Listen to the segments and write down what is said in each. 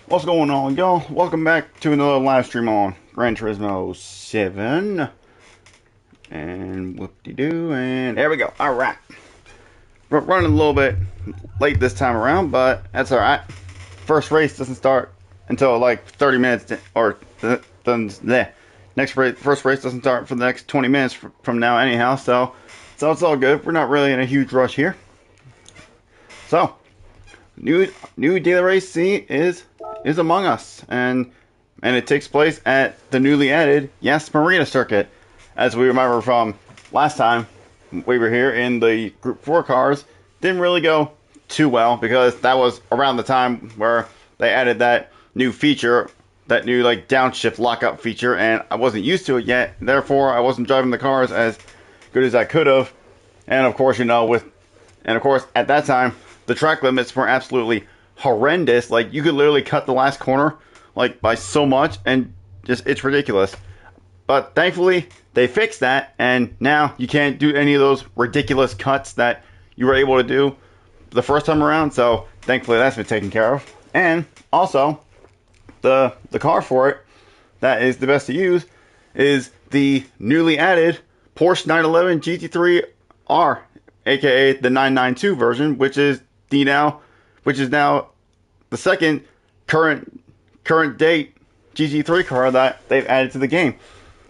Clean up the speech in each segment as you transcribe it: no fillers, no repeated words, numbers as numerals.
What's going on, y'all? Welcome back to another live stream on Gran Turismo 7. And whoop-de-doo, and there we go. Alright. We're running a little bit late this time around, but that's alright. First race doesn't start until like 30 minutes, or the next race, first race doesn't start for the next 20 minutes from now anyhow, so it's all good. We're not really in a huge rush here. So, new daily race scene is among us, and it takes place at the newly added Yas Marina circuit. As we remember from last time we were here in the Group 4 cars, didn't really go too well because that was around the time where they added that new feature, that new like downshift lockup feature, and I wasn't used to it yet. Therefore, I wasn't driving the cars as good as I could have. And of course, at that time, the track limits were absolutely horrendous. Like, you could literally cut the last corner like by so much, and just it's ridiculous. But thankfully they fixed that, and now you can't do any of those ridiculous cuts that you were able to do the first time around. So thankfully that's been taken care of. And also the car for it that is the best to use is the newly added Porsche 911 GT3R, aka the 992 version, which is now the second current date GT3 car that they've added to the game.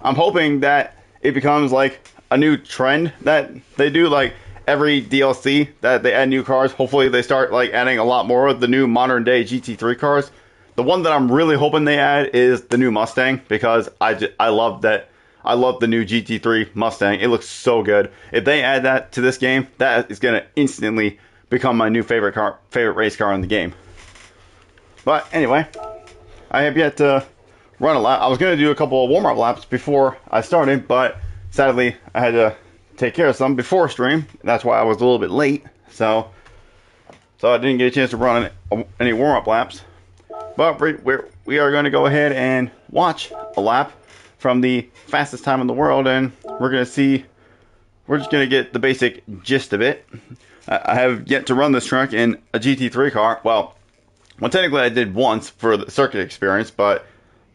I'm hoping that it becomes like a new trend that they do, like every DLC that they add new cars. Hopefully they start like adding a lot more of the new modern day GT3 cars. The one that I'm really hoping they add is the new Mustang, because I love that. I love the new GT3 Mustang. It looks so good. If they add that to this game, that is gonna instantly become my new favorite race car in the game. But anyway, I have yet to run a lap. I was going to do a couple of warm-up laps before I started, but sadly I had to take care of some before stream. That's why I was a little bit late. So I didn't get a chance to run any warm-up laps. But we are going to go ahead and watch a lap from the fastest time in the world, and we're just going to get the basic gist of it. I have yet to run this truck in a GT3 car. Well, technically I did once for the circuit experience, but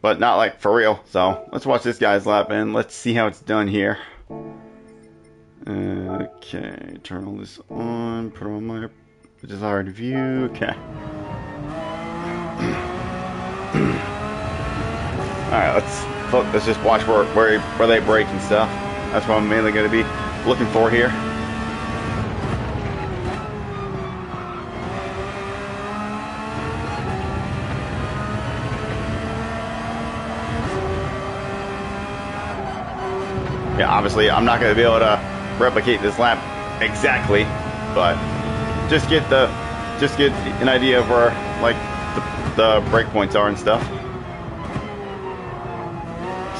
not like for real. So let's watch this guy's lap and let's see how it's done here. Okay, turn all this on, put on my desired view. Okay. Alright, let's just watch where they brake and stuff. That's what I'm mainly going to be looking for here. Yeah, obviously I'm not going to be able to replicate this lap exactly, but just get an idea of where like the brake points are and stuff.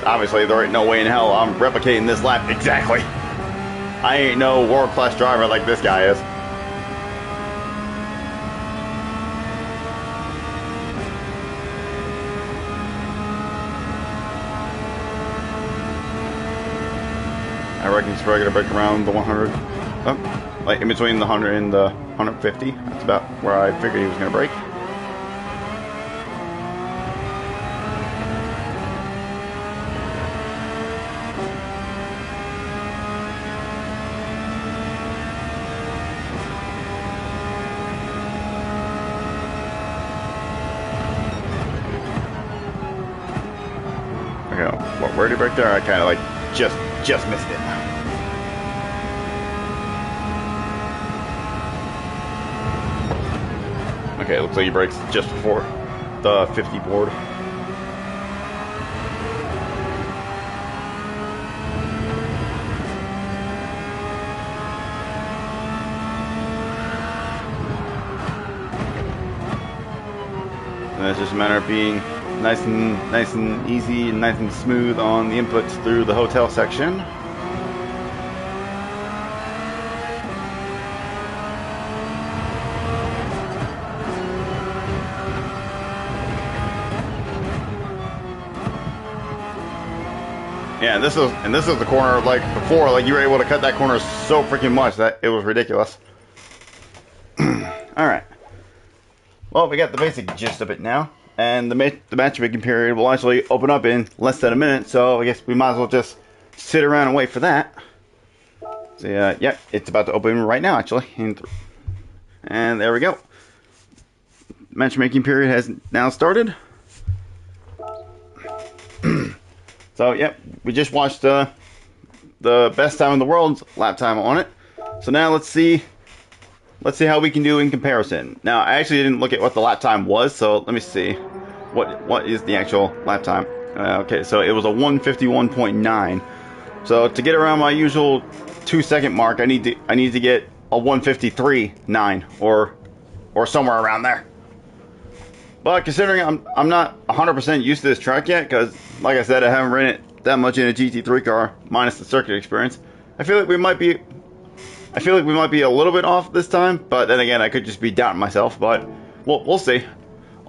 So obviously there ain't no way in hell I'm replicating this lap exactly. I ain't no world-class driver like this guy is. I reckon he's probably going to break around the 100, like in between the 100 and the 150. That's about where I figured he was going to break. Okay, where did he break there? I kind of like just missed it. Okay, it looks like he brakes just before the 50 board. And it's just a matter of being nice and easy and nice and smooth on the inputs through the hotel section. Yeah, this is the corner like before, like you were able to cut that corner so freaking much that it was ridiculous. Alright. Well, we got the basic gist of it now. and the matchmaking period will actually open up in less than a minute. So I guess we might as well just sit around and wait for that. So yeah, it's about to open right now actually. And there we go. Matchmaking period has now started. So yeah, we just watched the best time in the world's lap time on it. So now let's see how we can do in comparison. Now I actually didn't look at what the lap time was, so let me see what is the actual lap time. Okay, so it was a 151.9. So to get around my usual 2-second mark, I need to get a 153.9 or somewhere around there. But considering I'm not 100% used to this track yet, because like I said, I haven't ridden it that much in a GT3 car minus the circuit experience. I feel like we might be a little bit off this time, but then again, I could just be doubting myself. But we'll see.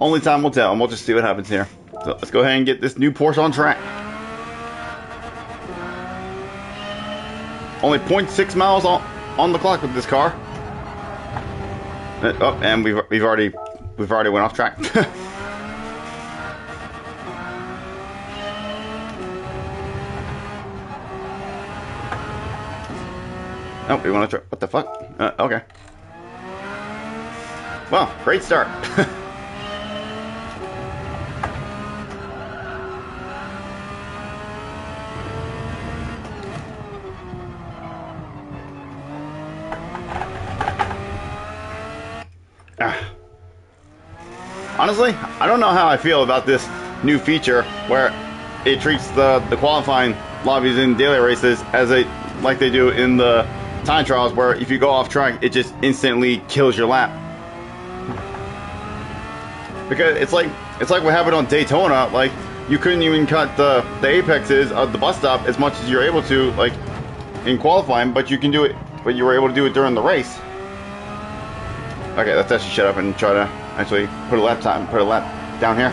Only time will tell, and we'll just see what happens here. So let's go ahead and get this new Porsche on track. Only 0.6 miles on the clock with this car. Oh, and we've already went off track. Oh, we want to try. What the fuck? Okay. Well, great start. Honestly, I don't know how I feel about this new feature where it treats the qualifying lobbies in daily races as like they do in the time trials, where if you go off track, it just instantly kills your lap. Because it's like what happened on Daytona. Like, you couldn't even cut the apexes of the bus stop as much as you're able to, like, in qualifying, but you were able to do it during the race. Okay, let's actually shut up and try to actually put a lap down here.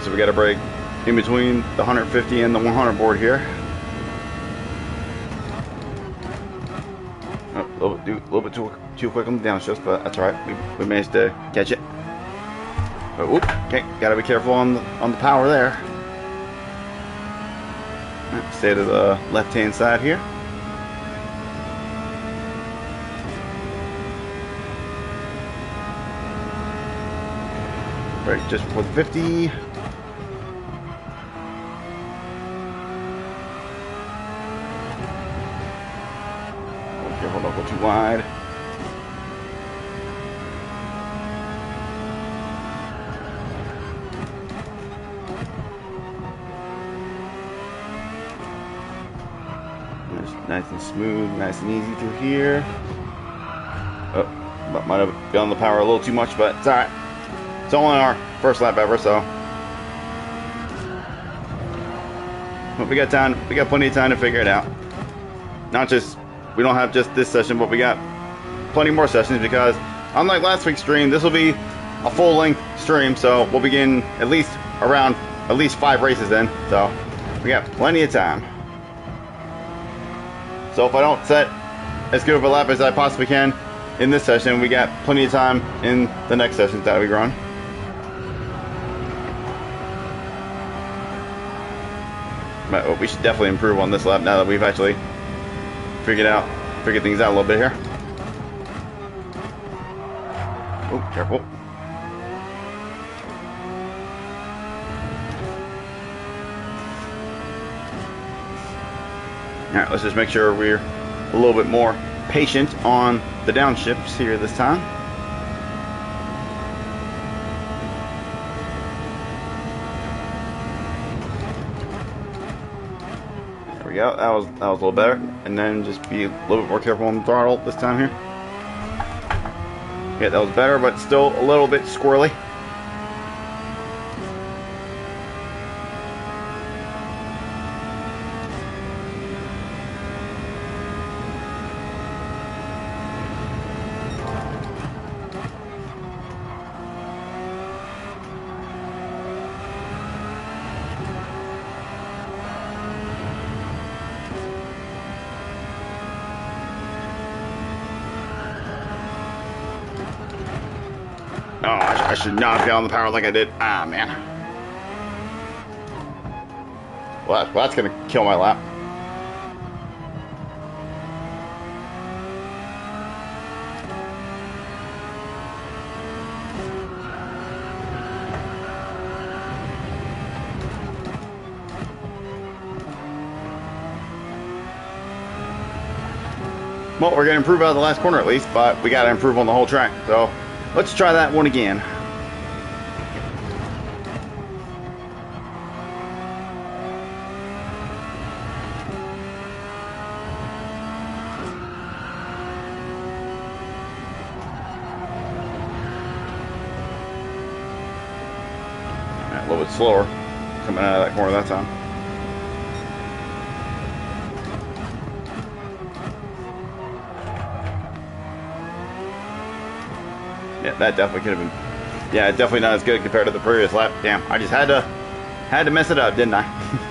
So we got a break in between the 150 and the 100 board here. Oh, a little bit too quick on the downshift, but that's all right. We managed to catch it. But whoop, okay, gotta be careful on the power there. Stay to the left-hand side here. Right, just before the 50. Careful, don't go too wide. Nice and smooth, nice and easy through here. Oh, might have gone the power a little too much, but it's alright. It's only our first lap ever, so. But we got time. We got plenty of time to figure it out. We don't have just this session, but we got plenty more sessions, because unlike last week's stream, this will be a full-length stream, so we'll begin at least 5 races in, so we got plenty of time. So if I don't set as good of a lap as I possibly can in this session, we got plenty of time in the next sessions that we run. But we should definitely improve on this lap now that we've actually figured things out a little bit here. Oh, careful. Alright, let's just make sure we're a little bit more patient on the downshifts here this time. There we go. That was a little better. And then just be a little bit more careful on the throttle this time here. Yeah, that was better, but still a little bit squirrely. Oh, I should not have gotten the power like I did. Ah, man. Well, that's going to kill my lap. Well, we're going to improve out of the last corner at least, but we got to improve on the whole track. So let's try that one again. A little bit slower coming out of that corner that time. Yeah, that definitely could have been. Yeah, definitely not as good compared to the previous lap. Damn, I just had to mess it up, didn't I?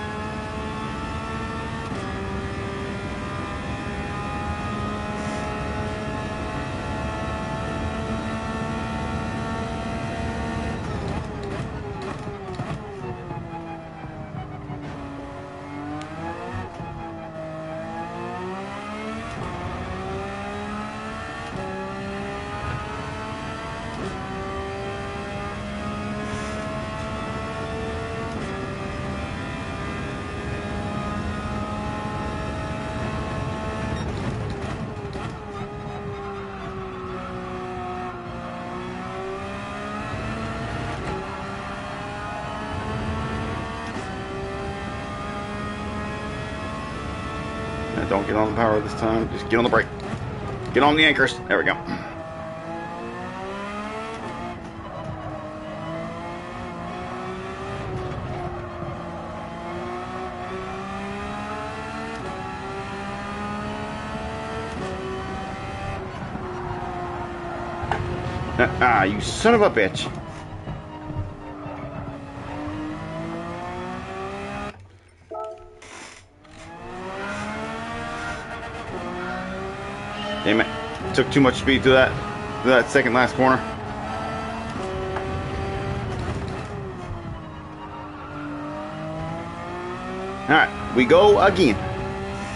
Don't get on the power this time. Just get on the brake. Get on the anchors. There we go. Ah, you son of a bitch. Damn it. Took too much speed to that second last corner. Alright, we go again.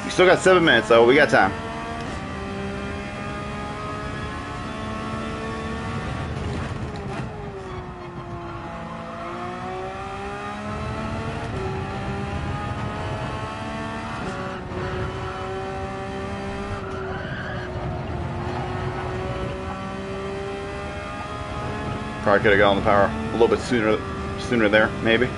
We still got 7 minutes, so we got time. Probably could have got on the power a little bit sooner there, maybe.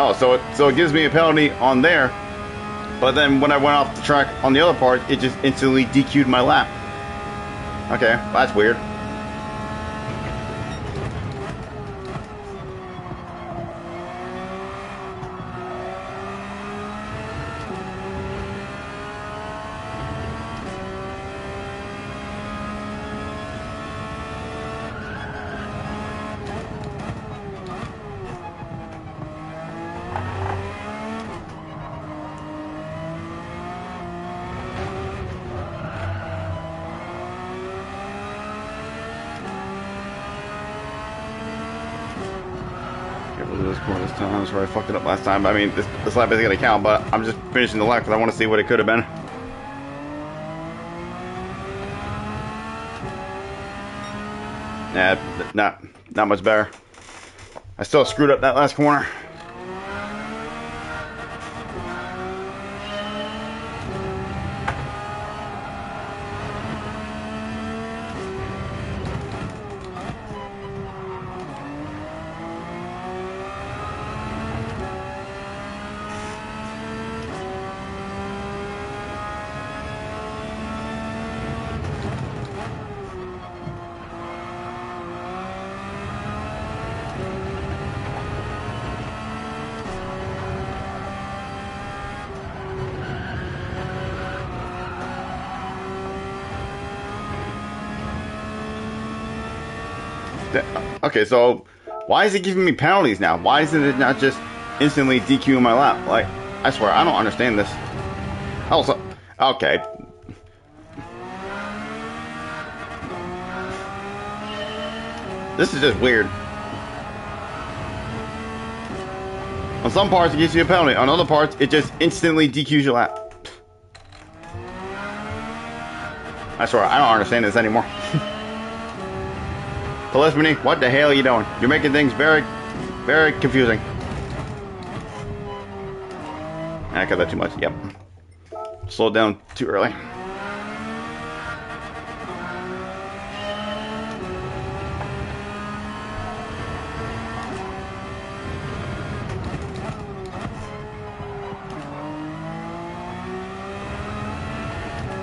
Oh, so it gives me a penalty on there, but then when I went off the track on the other part, it just instantly DQ'd my lap. Okay, that's weird. This time, that's where I fucked it up last time. I mean, this lap isn't going to count, but I'm just finishing the lap because I want to see what it could have been. Yeah, not much better. I still screwed up that last corner. Okay, so why is it giving me penalties now? Why isn't it not just instantly DQing my lap? Like, I swear, I don't understand this. Also, okay. This is just weird. On some parts, it gives you a penalty. On other parts, it just instantly DQs your lap. I swear, I don't understand this anymore. Telepony, what the hell are you doing? You're making things very, very confusing. I cut that too much. Yep. Slowed down too early.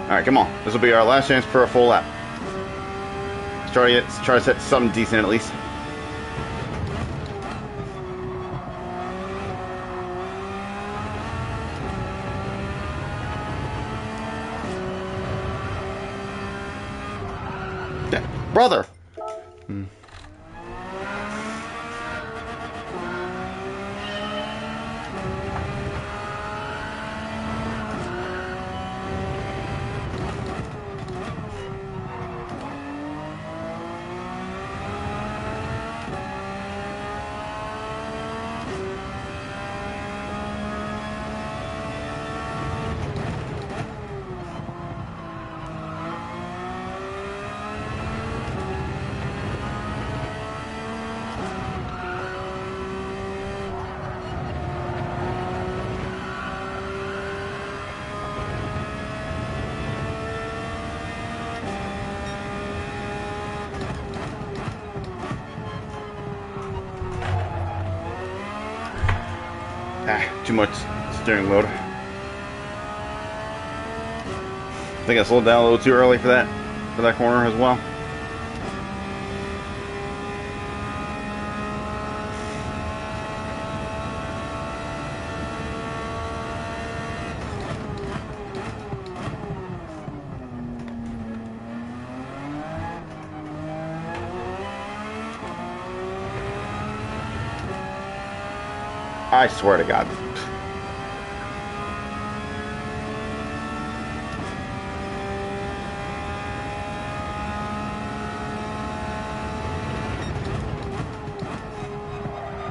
Alright, come on. This will be our last chance for a full lap. Let's try to set something decent at least. Brother! Too much steering load. I think I slowed down a little too early for that corner as well. I swear to God.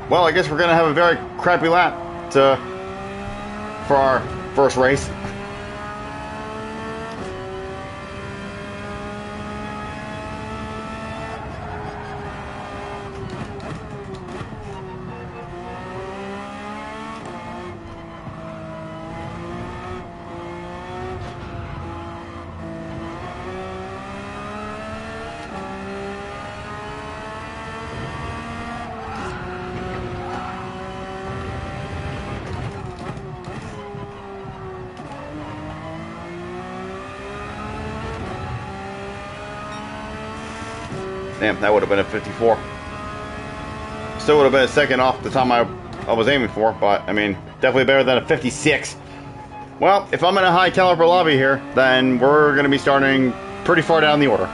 Well, I guess we're gonna have a very crappy lap for our first race. Damn, that would have been a 54. Still would have been a second off the time I was aiming for, but I mean, definitely better than a 56. Well, if I'm in a high caliber lobby here, then we're going to be starting pretty far down the order.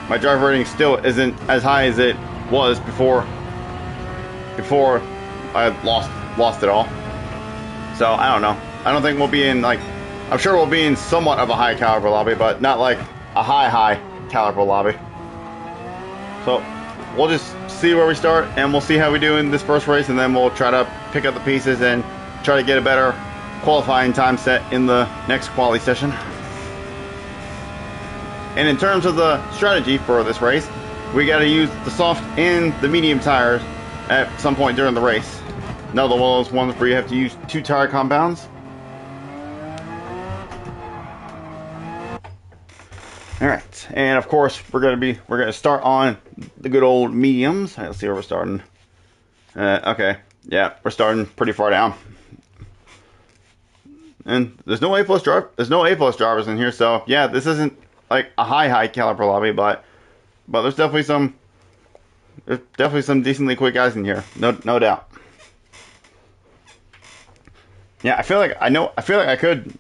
My driver rating still isn't as high as it was before I lost it all. So I don't know. I don't think we'll be in like, I'm sure we'll be in somewhat of a high caliber lobby, but not like a high caliber lobby. So we'll just see where we start, and we'll see how we do in this first race, and then we'll try to pick up the pieces and try to get a better qualifying time set in the next quali session. And in terms of the strategy for this race, we got to use the soft and the medium tires at some point during the race. Another one of those ones where you have to use 2 tire compounds. Alright, and of course we're gonna start on the good old mediums. Let's see where we're starting. Okay, yeah, we're starting pretty far down. And there's no A+ drivers in here, so yeah, this isn't like a high caliber lobby, but there's definitely some decently quick guys in here. No doubt. Yeah, I feel like I could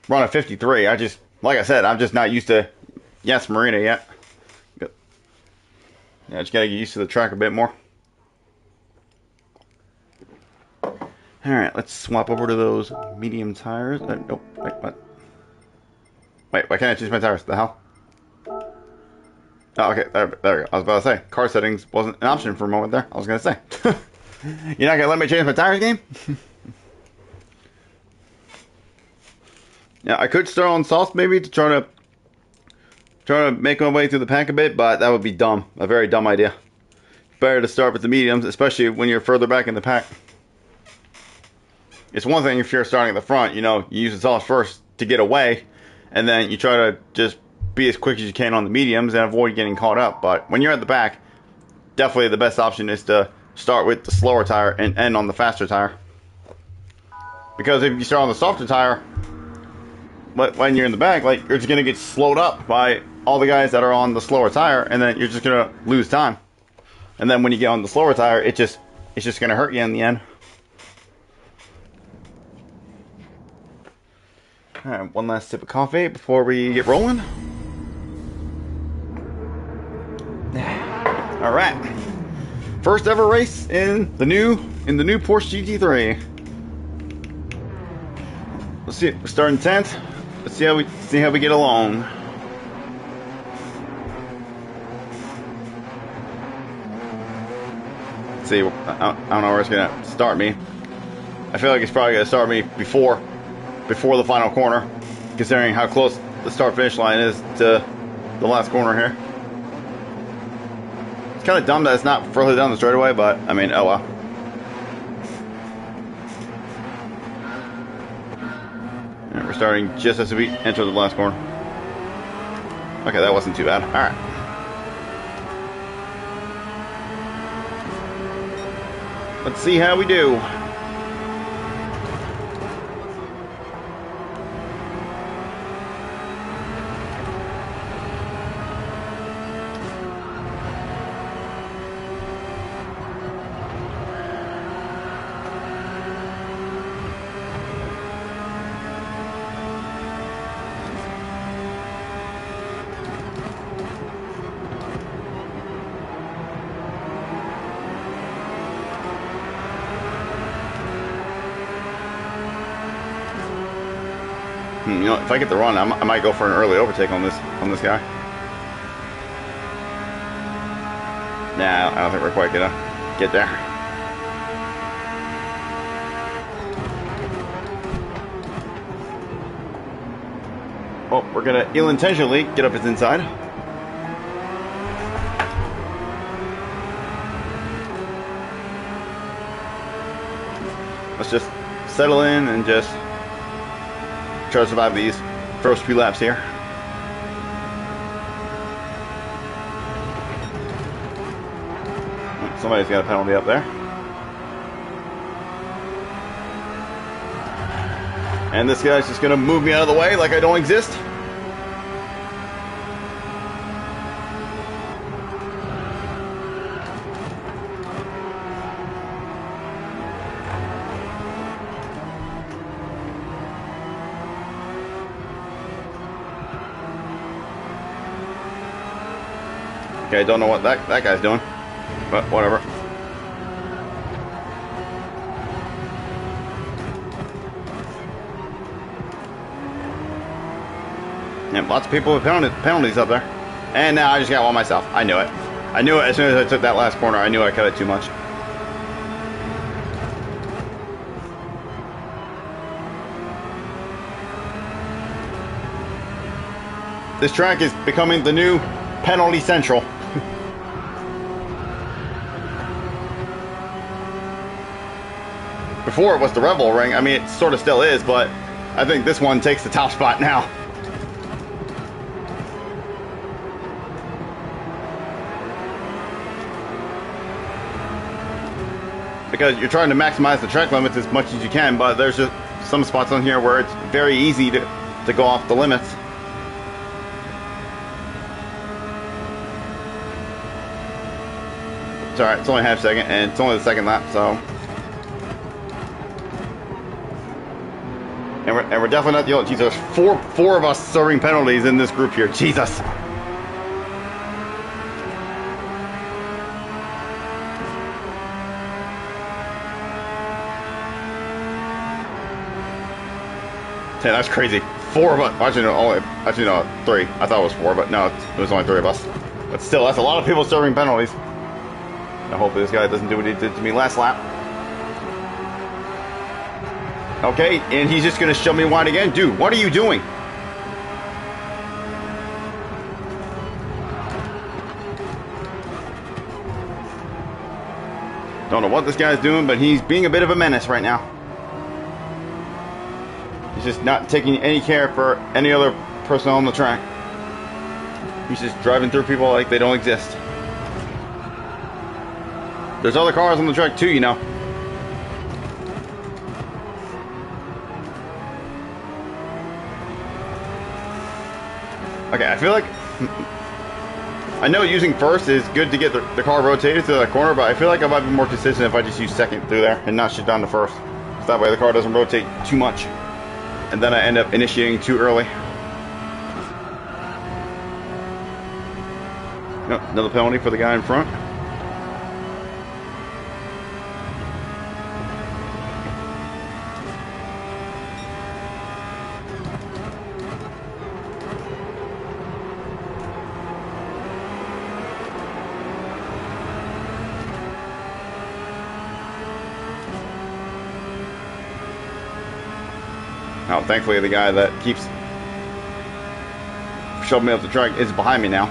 run a 53. Like I said, I'm just not used to Yes Marina yet. Yeah, just gotta get used to the track a bit more. Alright, let's swap over to those medium tires. Nope, wait, what? Wait, why can't I change my tires? The hell? Oh, okay, there we go. I was about to say, car settings wasn't an option for a moment there. I was gonna say. You're not gonna let me change my tires, game? Yeah, I could start on soft maybe to try to make my way through the pack a bit, but that would be dumb. A very dumb idea. Better to start with the mediums, especially when you're further back in the pack. It's one thing if you're starting at the front, you know, you use the softs first to get away, and then you try to just be as quick as you can on the mediums and avoid getting caught up. But when you're at the back, definitely the best option is to start with the slower tire and end on the faster tire. Because if you start on the softer tire, but when you're in the back, like, you're just gonna get slowed up by all the guys that are on the slower tire, and then you're just gonna lose time. And then when you get on the slower tire, it's just gonna hurt you in the end. Alright, one last sip of coffee before we get rolling. Alright. First ever race in the new Porsche GT3. Let's see, we're starting 10th. Let's see how we get along. Let's see, I don't know where it's gonna start me. I feel like it's probably gonna start me before the final corner, considering how close the start finish line is to the last corner here. It's kind of dumb that it's not further down the straightaway, but I mean, oh well. And we're starting just as we enter the last corner. Okay, that wasn't too bad. Alright. Let's see how we do. You know, if I get the run, I might go for an early overtake on this guy. Nah, I don't think we're quite gonna get there. Oh, we're gonna ill-intentionally get up his inside. Let's just settle in and just try to survive these first few laps here. Somebody's got a penalty up there. And this guy's just gonna move me out of the way like I don't exist. Okay, I don't know what that guy's doing, but whatever. Yeah, lots of people with penalties up there. And now I just got one myself. I knew it. I knew it as soon as I took that last corner. I knew I cut it too much. This track is becoming the new penalty central. Before it was the Rebel Ring. I mean, it sort of still is, but I think this one takes the top spot now. Because you're trying to maximize the track limits as much as you can, but there's just some spots on here where it's very easy to go off the limits. It's alright, it's only half second, and it's only the second lap, so. And we're definitely not the only. Jesus, four of us serving penalties in this group here. Jesus. That's crazy. 4 of us. Actually, no, 3. I thought it was 4, but no, it was only 3 of us. But still, that's a lot of people serving penalties. I hope this guy doesn't do what he did to me last lap. Okay, and he's just going to show me wide again. Dude, what are you doing? Don't know what this guy's doing, but he's being a bit of a menace right now. He's just not taking any care for any other person on the track. He's just driving through people like they don't exist. There's other cars on the track too, you know. Okay, I feel like... I know using first is good to get the car rotated to that corner, but I feel like I might be more consistent if I just use second through there and not shit down to first. So that way the car doesn't rotate too much. And then I end up initiating too early. Oh, another penalty for the guy in front. Oh, thankfully the guy that keeps shoving me up the track is behind me now.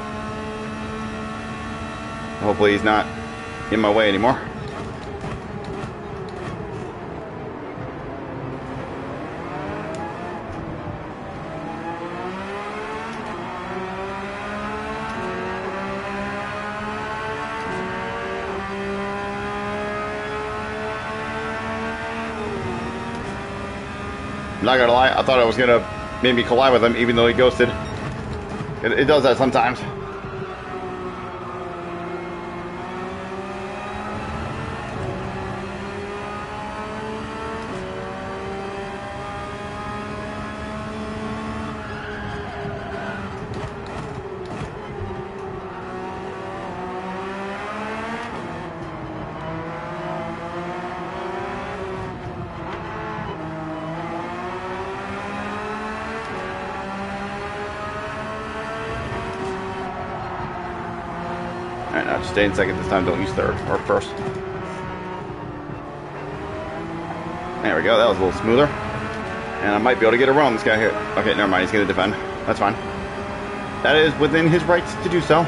Hopefully he's not in my way anymore. I'm not gonna lie, I thought I was gonna maybe collide with him even though he ghosted. It does that sometimes. Alright, now just stay in second this time, don't use third or first. There we go, that was a little smoother. And I might be able to get a run on this guy here. Okay, never mind, he's going to defend. That's fine. That is within his rights to do so.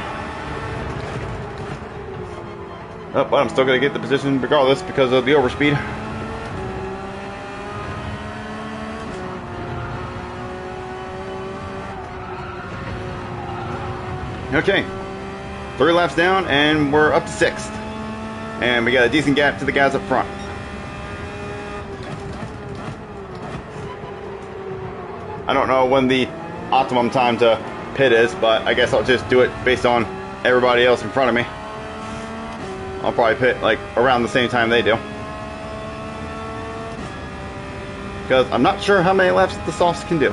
Oh, but I'm still going to get the position regardless because of the overspeed. Okay. 3 laps down, and we're up to 6th. And we got a decent gap to the guys up front. I don't know when the optimum time to pit is, but I guess I'll just do it based on everybody else in front of me. I'll probably pit like around the same time they do. Because I'm not sure how many laps the softs can do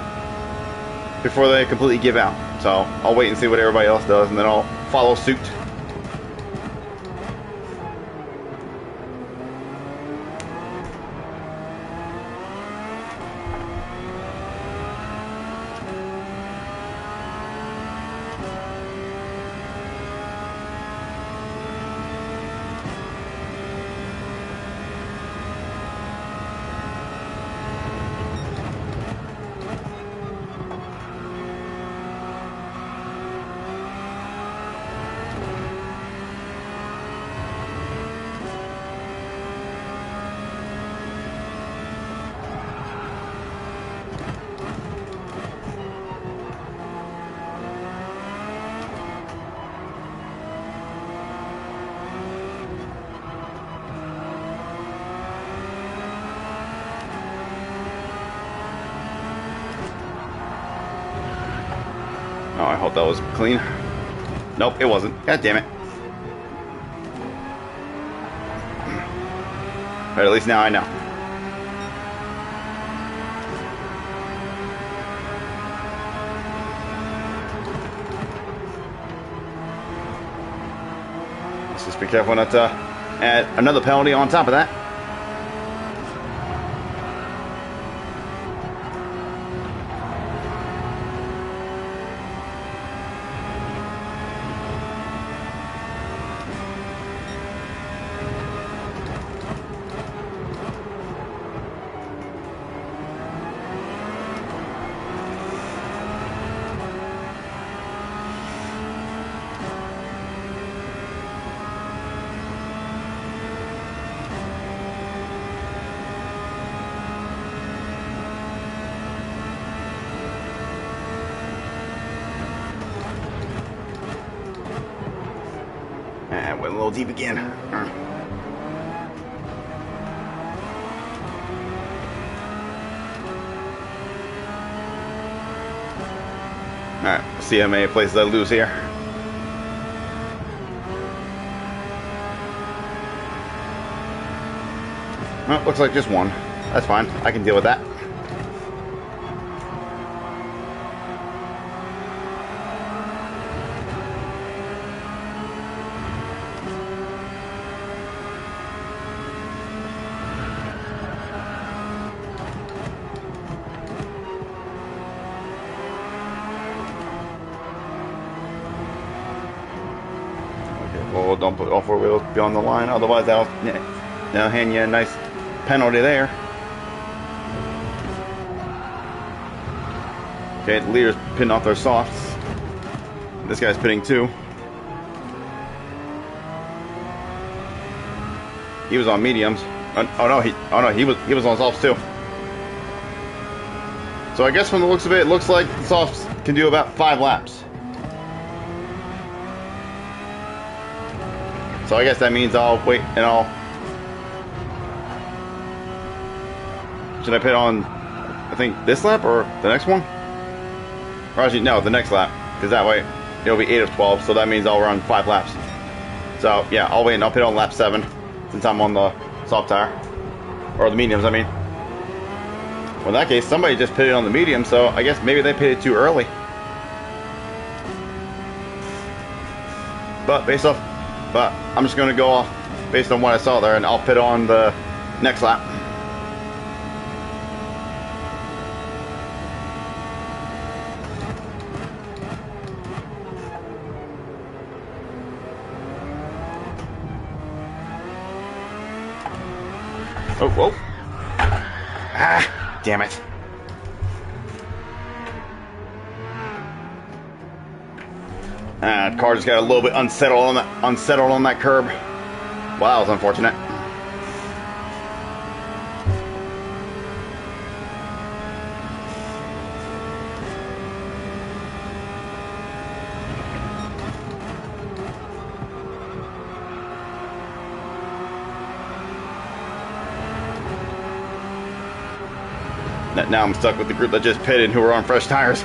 before they completely give out. So I'll wait and see what everybody else does, and then I'll follow suit. Oh, I hope that was clean. Nope, it wasn't. God damn it. But at least now I know. Let's just be careful not to add another penalty on top of that. And went a little deep again. Alright, see how many places I lose here. Well, looks like just one. That's fine. I can deal with that. Well, don't put all four wheels beyond the line, otherwise that'll hand you a nice penalty there. Okay, the leader's pitting off their softs. This guy's pitting too. He was on mediums. Oh no, he was on softs too. So I guess from the looks of it, it looks like the softs can do about 5 laps. So I guess that means I'll wait and should I pit on, I think, this lap or the next one? Or actually, no, the next lap. Because that way, it'll be 8 of 12, so that means I'll run 5 laps. So, yeah, I'll wait and I'll pit on lap 7, since I'm on the soft tire. Or the mediums, I mean. Well, in that case, somebody just pitted on the medium, so I guess maybe they pitted too early. But I'm just going to go off based on what I saw there, and I'll pit on the next lap. Oh, whoa. Ah, damn it. Car just got a little bit unsettled on that curb. Wow, that was unfortunate. Now I'm stuck with the group that just pitted who were on fresh tires.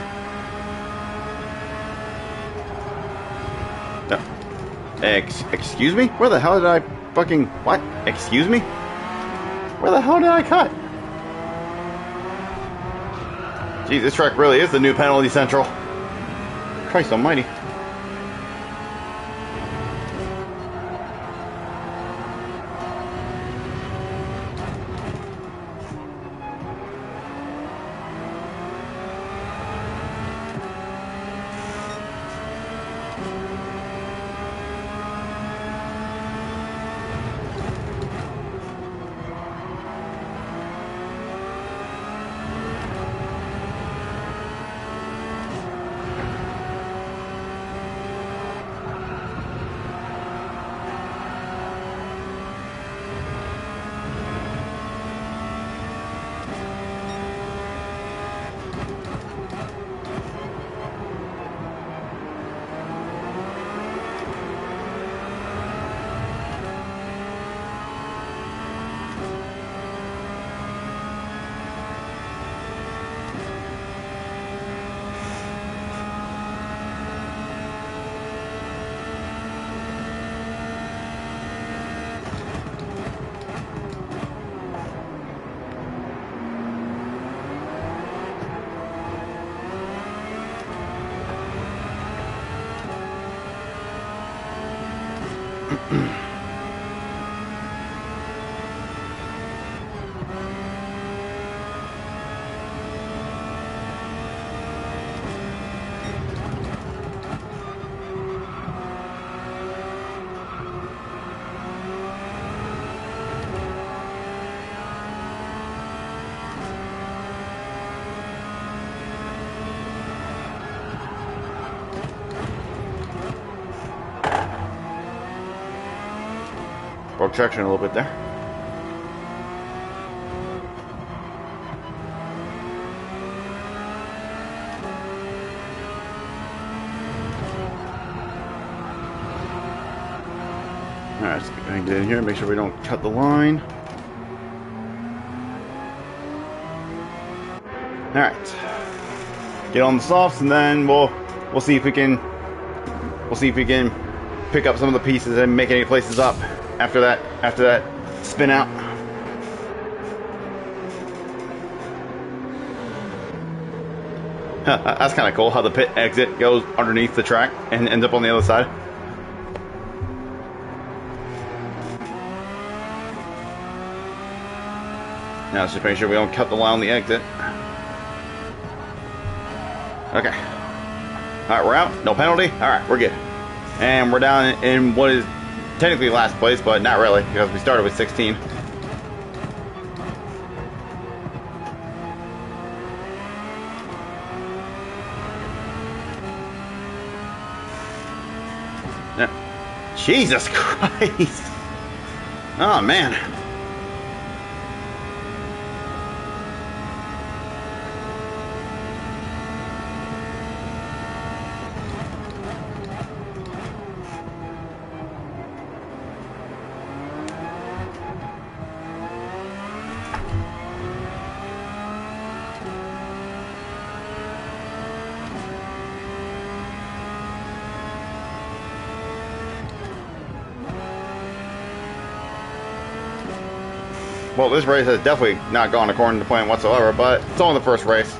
Excuse me? Where the hell did I fucking... What? Excuse me? Where the hell did I cut? Geez, this track really is the new penalty central. Christ almighty. Broke traction a little bit there. Alright, let's go ahead and get in here and make sure we don't cut the line. Alright. Get on the softs and then we'll see if we can pick up some of the pieces and make any places up after that spin out. That's kind of cool how the pit exit goes underneath the track and ends up on the other side. Now let's just make sure we don't cut the line on the exit. Okay. Alright, we're out. No penalty. Alright, we're good. And we're down in what is technically last place, but not really, because we started with 16. Jesus Christ! Oh man. Well, this race has definitely not gone according to plan whatsoever, but it's only the first race.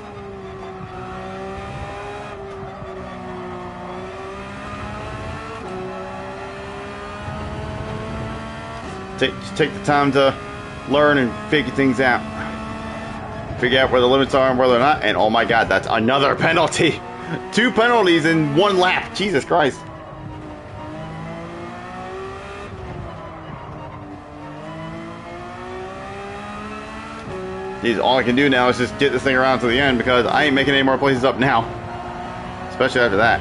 Just take the time to learn and figure things out. Figure out where the limits are and where they're not. And oh my god, that's another penalty! 2 penalties in 1 lap! Jesus Christ. Jeez, all I can do now is just get this thing around to the end because I ain't making any more places up now. Especially after that.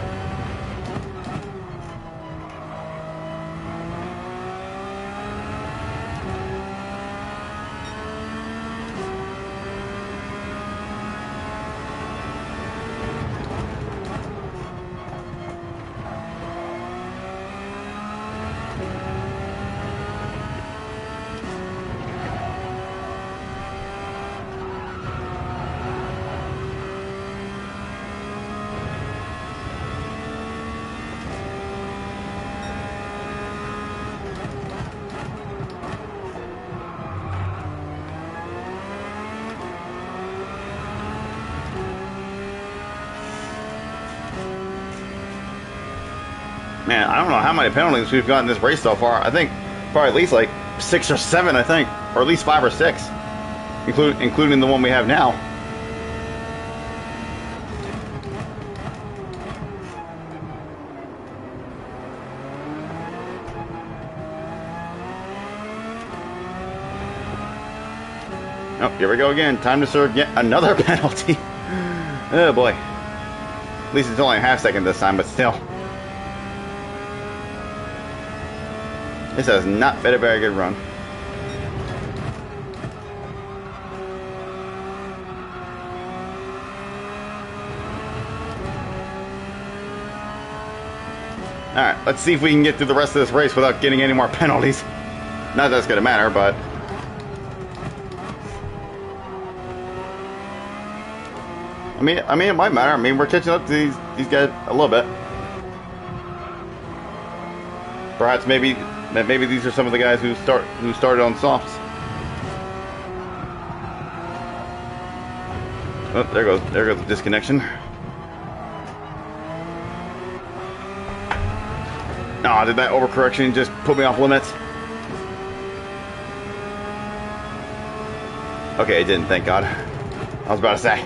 Man, I don't know how many penalties we've gotten this race so far. I think probably at least like 6 or 7, I think. Or at least 5 or 6. Including the one we have now. Oh, here we go again. Time to serve yet another penalty. Oh boy. At least it's only a half second this time, but still. This has not been a very good run. Alright, let's see if we can get through the rest of this race without getting any more penalties. Not that it's going to matter, but... I mean, it might matter. I mean, we're catching up to these guys a little bit. Perhaps maybe these are some of the guys who started on softs. Oh, there goes the disconnection. Oh, did that overcorrection just put me off limits? Okay, it didn't, thank God. I was about to say.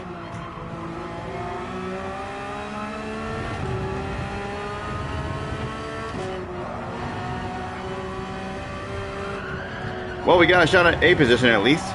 Well, we got a shot at A position at least.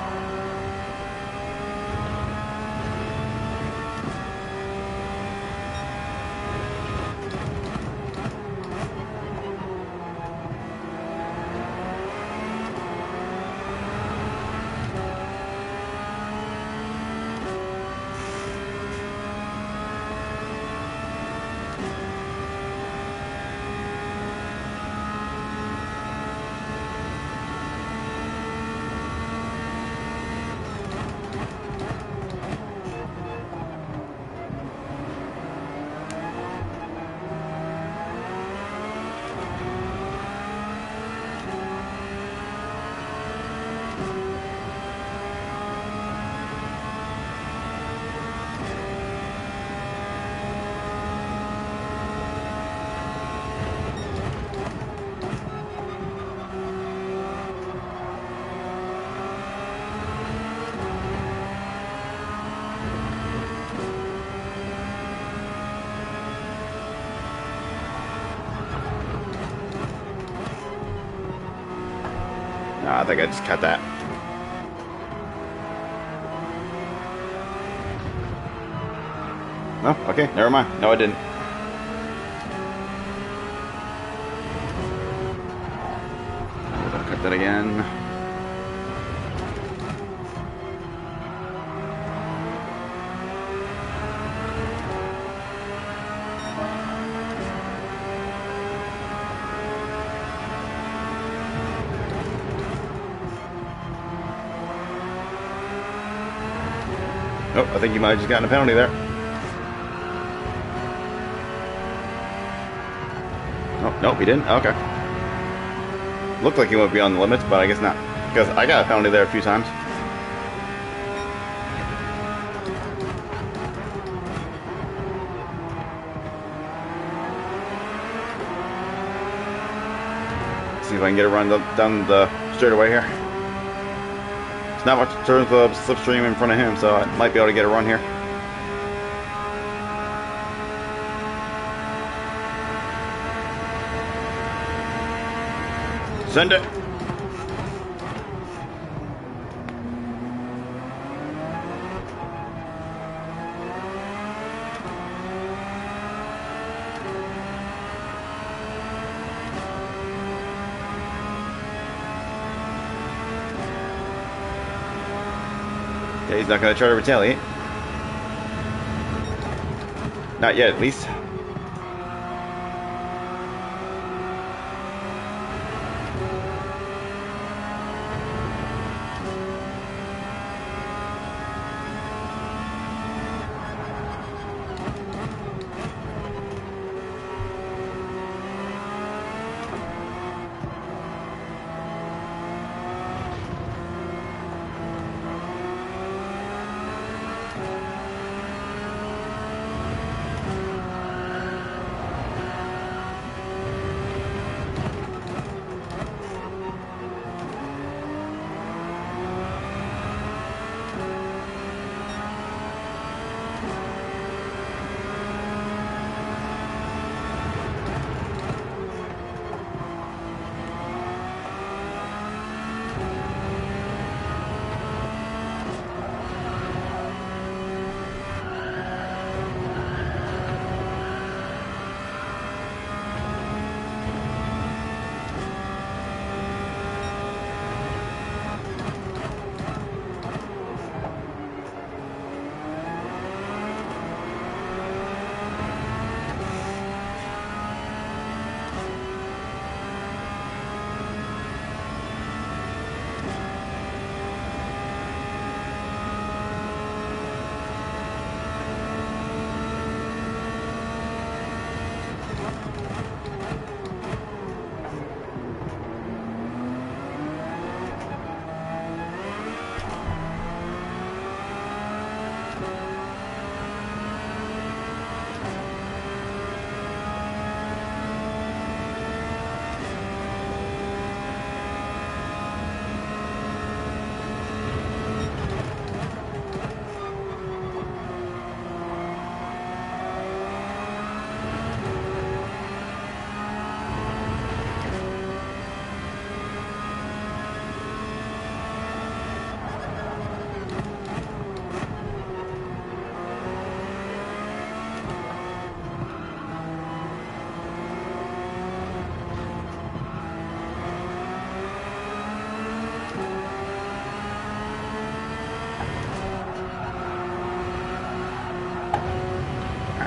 No, I think I just cut that. No, okay, never mind. No, I didn't. I'll cut that again. Oh, I think you might have just gotten a penalty there. Oh, nope, he didn't. Okay. Looked like he went beyond the limits, but I guess not. Because I got a penalty there a few times. See if I can get a run down the straightaway here. It's not much in terms of slipstream in front of him, so I might be able to get a run here. Send it. Okay, he's not going to try to retaliate. Not yet, at least.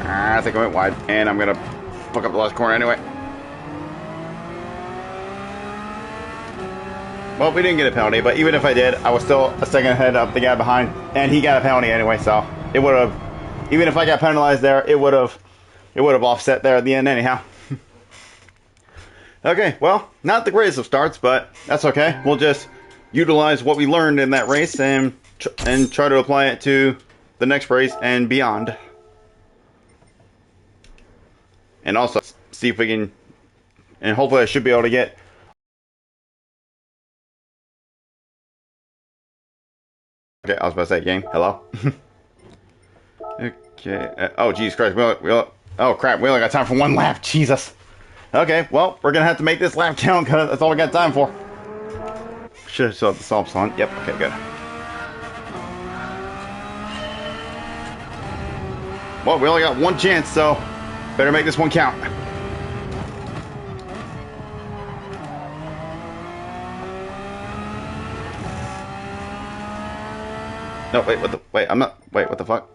I think I went wide, and I'm gonna fuck up the last corner anyway. Well, we didn't get a penalty, but even if I did, I was still a second ahead of the guy behind, and he got a penalty anyway, so it would have, even if I got penalized there, it would have offset there at the end anyhow. Okay, well, not the greatest of starts, but that's okay. We'll just utilize what we learned in that race and try to apply it to the next race and beyond. And also see if we can, and hopefully I should be able to get. Okay, I was about to say, game. Hello. Okay. Oh, Jesus Christ. Oh crap. We only got time for one lap. Jesus. Okay. Well, we're gonna have to make this lap count because that's all we got time for. Should have still have the stops on. Yep, okay, good. Well, we only got one chance, so better make this one count. No, wait, what the fuck?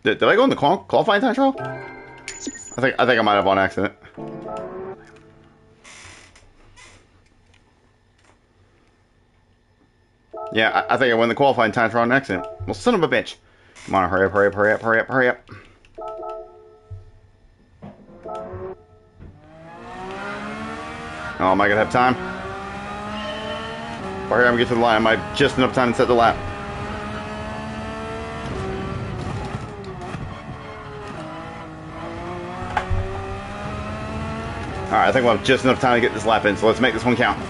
Did I go in the qualifying time trial? I think I might have on accident. Yeah, I think I won the qualifying time trial on accident. Well, son of a bitch. Come on, hurry up, hurry up, hurry up, hurry up, hurry up. Oh, am I gonna have time? If I hurry up and get to the line, I might have just enough time to set the lap. Alright, I think we'll have just enough time to get this lap in, so let's make this one count.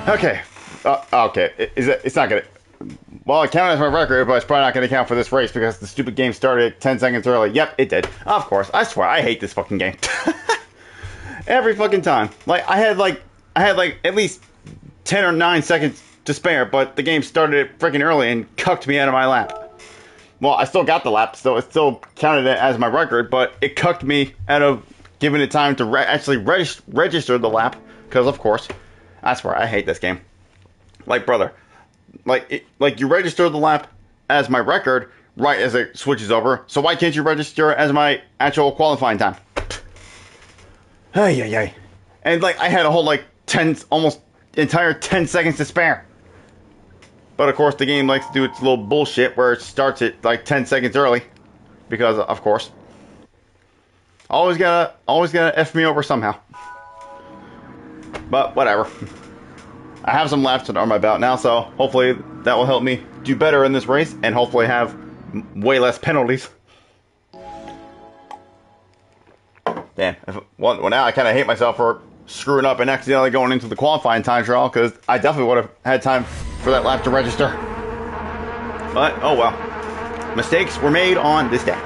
Okay. Okay. It's not gonna. Well, it counted as my record, but it's probably not gonna count for this race because the stupid game started 10 seconds early. Yep, it did. Of course. I swear, I hate this fucking game. Every fucking time. Like I had like at least 10 or 9 seconds to spare, but the game started freaking early and cucked me out of my lap. Well, I still got the lap, so it still counted it as my record, but it cucked me out of giving it time to actually register the lap because, of course. I swear, I hate this game. Like, brother, like you register the lap as my record right as it switches over. So why can't you register it as my actual qualifying time? Ay. And like I had a whole like 10, almost entire 10 seconds to spare. But of course, the game likes to do its little bullshit where it starts it like 10 seconds early, because of course, always gotta f me over somehow. But whatever. I have some laps under my belt now, so hopefully that will help me do better in this race and hopefully have way less penalties. Damn. Well, now I kind of hate myself for screwing up and accidentally going into the qualifying time trial because I definitely would have had time for that lap to register. But, oh well. Mistakes were made on this day.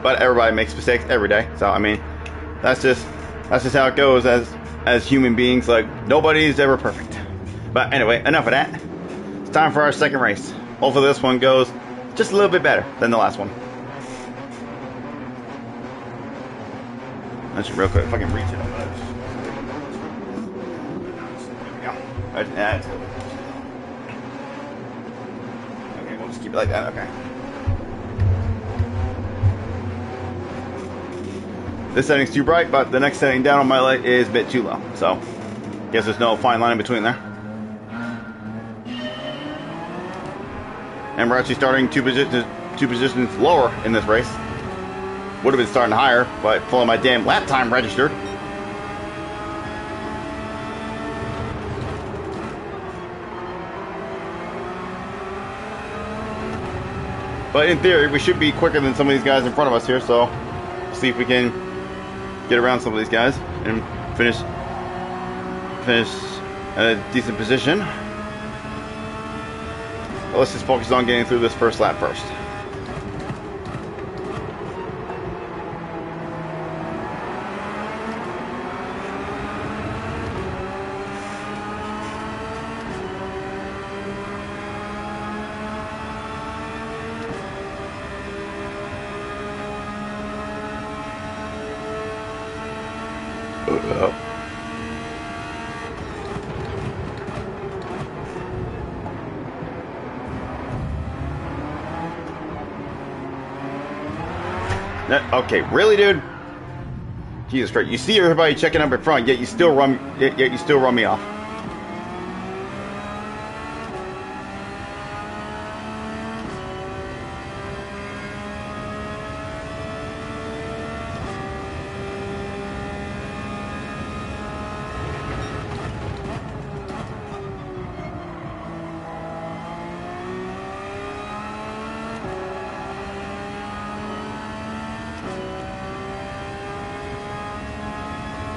But everybody makes mistakes every day, so I mean, that's just how it goes as human beings. Like, nobody's ever perfect. But anyway, enough of that. It's time for our second race. Hopefully this one goes just a little bit better than the last one. Let's real quick, if I can reach it. There we go. Okay, we'll just keep it like that. Okay. This setting's too bright, but the next setting down on my light is a bit too low. So, guess there's no fine line in between there. And we're actually starting two 2 positions lower in this race. Would have been starting higher, but pulling my damn lap time registered. But in theory, we should be quicker than some of these guys in front of us here, so we'll see if we can get around some of these guys and finish in a decent position. But let's just focus on getting through this first lap first. Okay, really, dude? Jesus Christ! You see everybody checking up in front, yet you still run me off.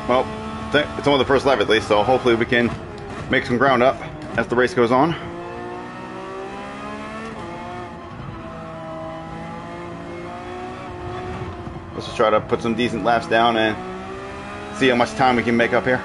Well, it's only the first lap at least, so hopefully we can make some ground up as the race goes on. Let's just try to put some decent laps down and see how much time we can make up here.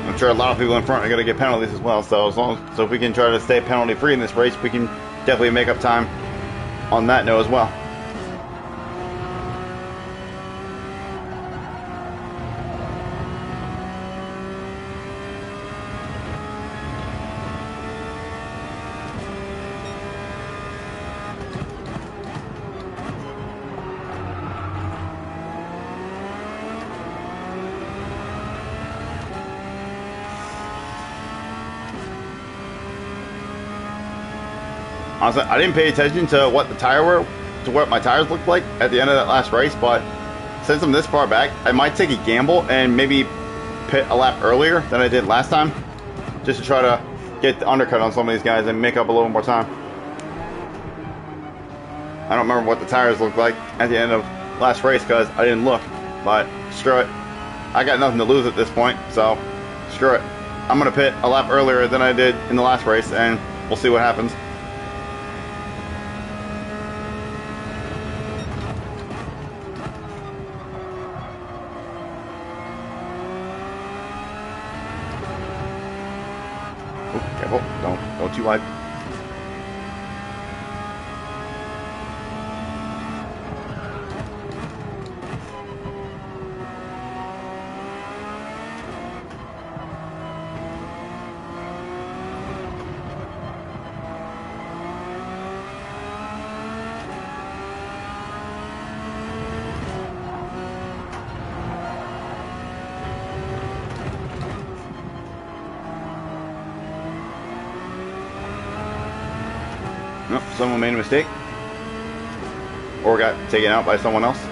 I'm sure a lot of people in front are going to get penalties as well, so if we can try to stay penalty free in this race, we can definitely make up time on that note as well. Honestly, I didn't pay attention to what what my tires looked like at the end of that last race, but since I'm this far back, I might take a gamble and maybe pit a lap earlier than I did last time, just to try to get the undercut on some of these guys and make up a little more time. I don't remember what the tires looked like at the end of last race because I didn't look, but screw it. I got nothing to lose at this point, so screw it. I'm going to pit a lap earlier than I did in the last race, and we'll see what happens. Careful, don't too wide. Nope, someone made a mistake. Or got taken out by someone else.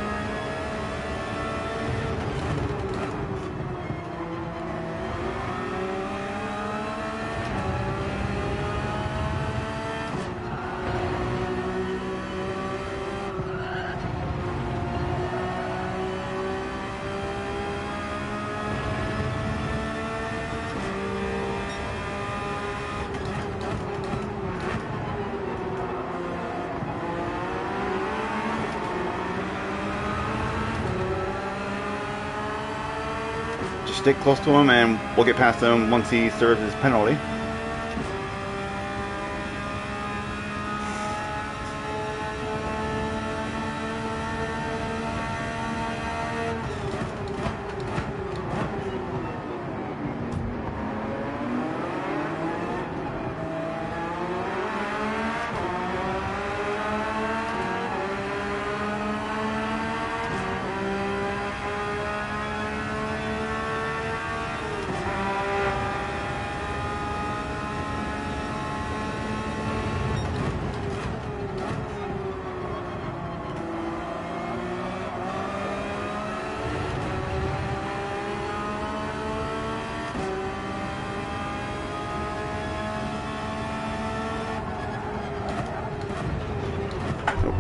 Stick close to him and we'll get past him once he serves his penalty.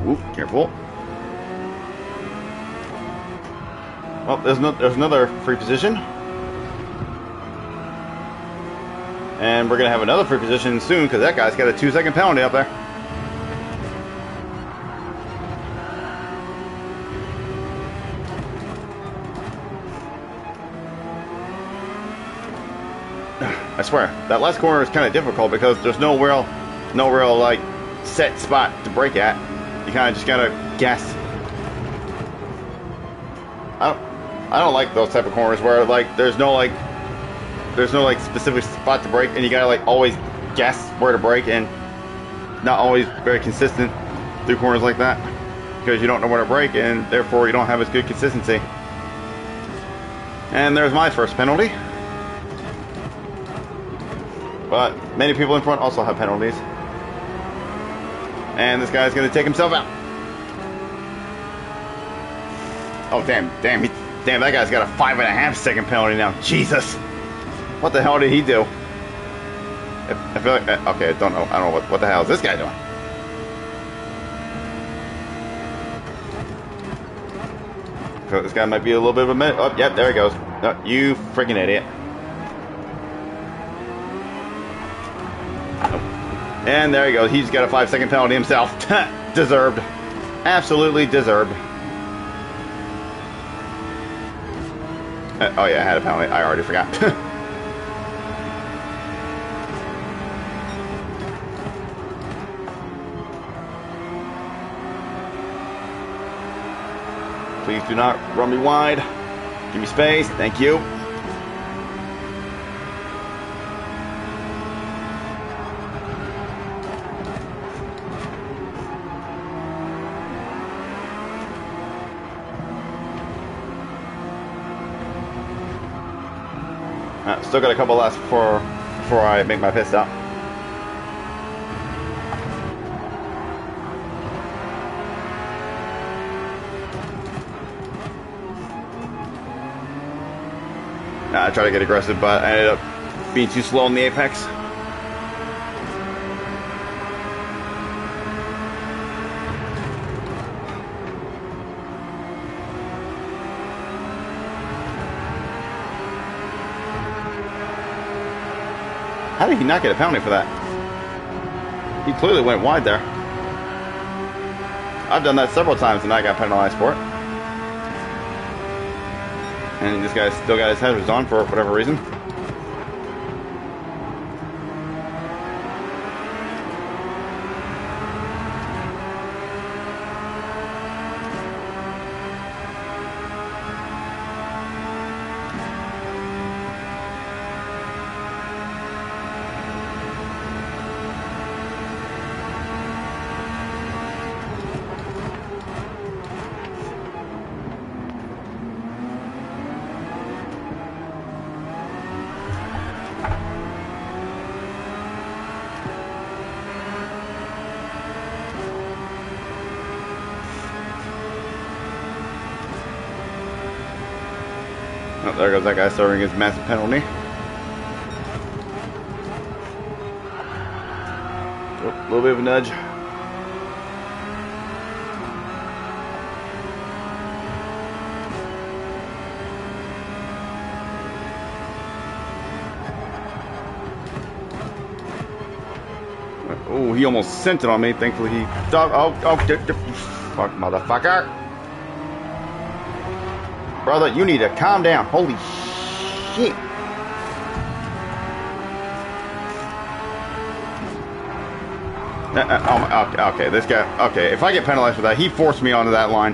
Ooh, careful. Well, there's another free position. And we're going to have another free position soon because that guy's got a 2-second penalty up there. I swear, that last corner is kind of difficult because there's no real like set spot to brake at. You kind of just gotta guess. I don't like those type of corners where like there's no specific spot to brake and you gotta like always guess where to brake, and not always very consistent through corners like that because you don't know where to brake and therefore you don't have as good consistency. And there's my first penalty. But many people in front also have penalties. And this guy's going to take himself out. Oh, damn, that guy's got a 5.5-second penalty now. Jesus. What the hell did he do? I feel like, okay, I don't know what the hell is this guy doing? So this guy might be a little bit of a minute. Oh, yep, there he goes. Oh, you freaking idiot. And there he goes. He's got a 5-second penalty himself. Deserved. Absolutely deserved. Oh yeah, I had a penalty. I already forgot. Please do not run me wide. Give me space. Thank you. Still got a couple laps before I make my pit stop. I tried to get aggressive, but I ended up being too slow in the apex. How did he not get a penalty for that? He clearly went wide there. I've done that several times and I got penalized for it. And this guy's still got his headers on for whatever reason. Oh, there goes that guy serving his massive penalty. Oh, a little bit of a nudge. Oh, he almost sent it on me. Thankfully he... Oh, fuck, motherfucker. Brother, you need to calm down. Holy shit. Okay, this guy... Okay, if I get penalized for that, he forced me onto that line.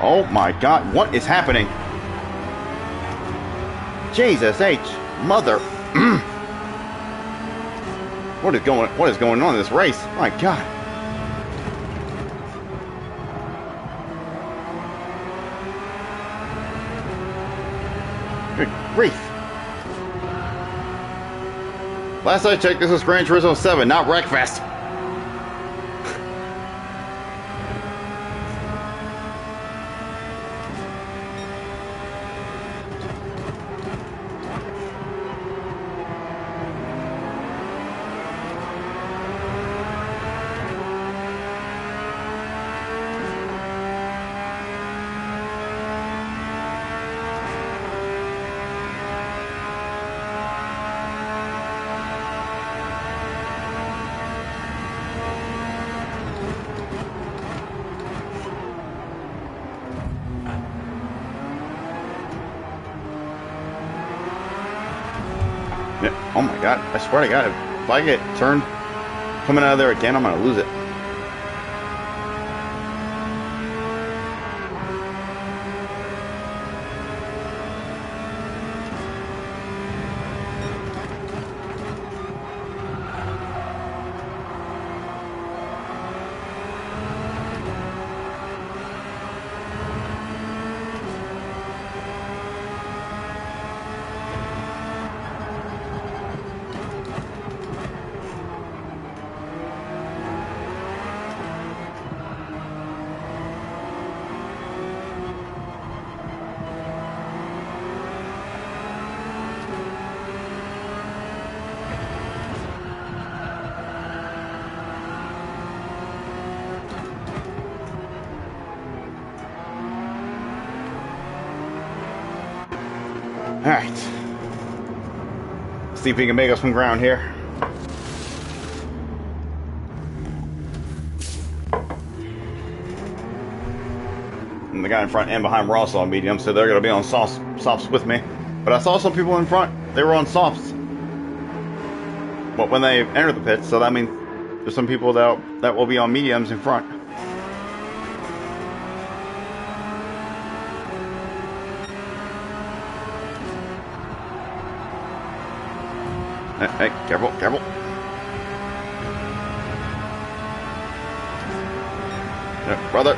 Oh my God. What is happening? Jesus H. Mother... What is going on in this race? My God. Good grief. Last I checked, this was Gran Turismo 7, not Wreckfest. Oh my god, I swear to god, if I get turned coming out of there again, I'm gonna lose it. Alright. See if we can make up some ground here. And the guy in front and behind were also on medium, so they're going to be on softs with me. But I saw some people in front, they were on softs. But when they enter the pits, so that means there's some people that will be on mediums in front. Hey, careful, careful. Yeah, brother.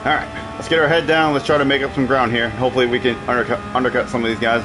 Alright, let's get our head down. Let's try to make up some ground here. Hopefully we can undercut some of these guys.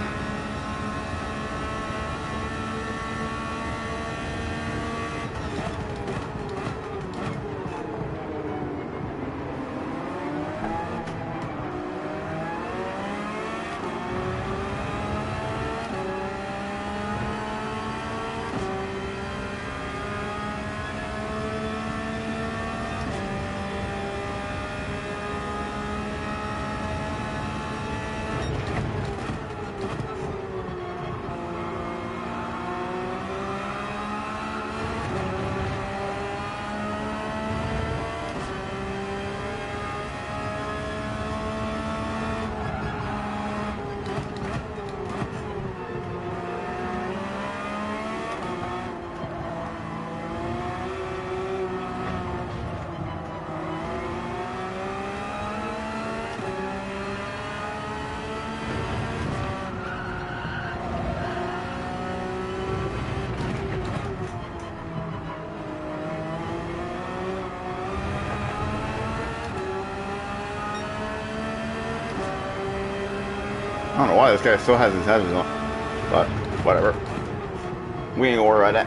I don't know why this guy still has his hazards on, but whatever. We ain't gonna worry about that.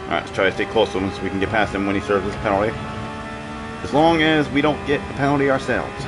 Alright, let's try to stay close to him so we can get past him when he serves his penalty. As long as we don't get the penalty ourselves.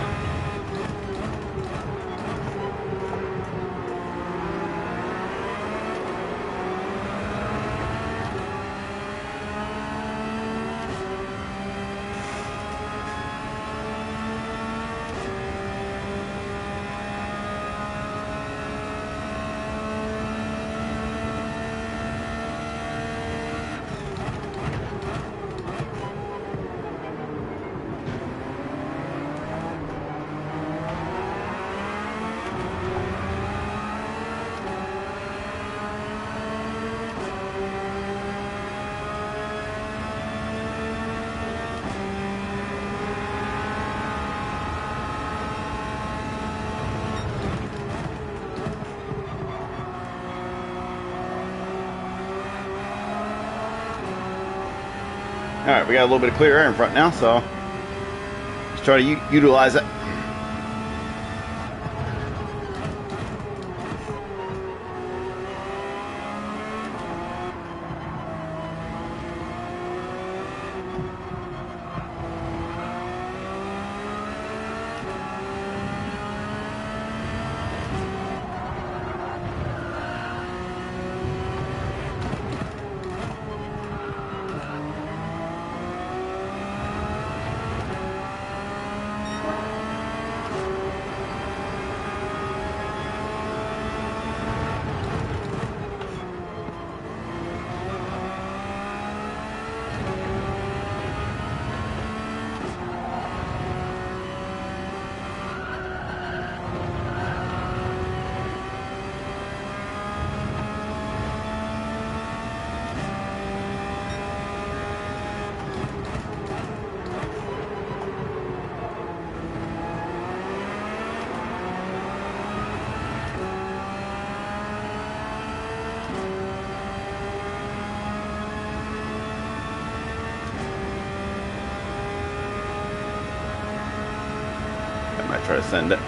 Alright, we got a little bit of clear air in front now, so let's try to utilize it. I might try to send it.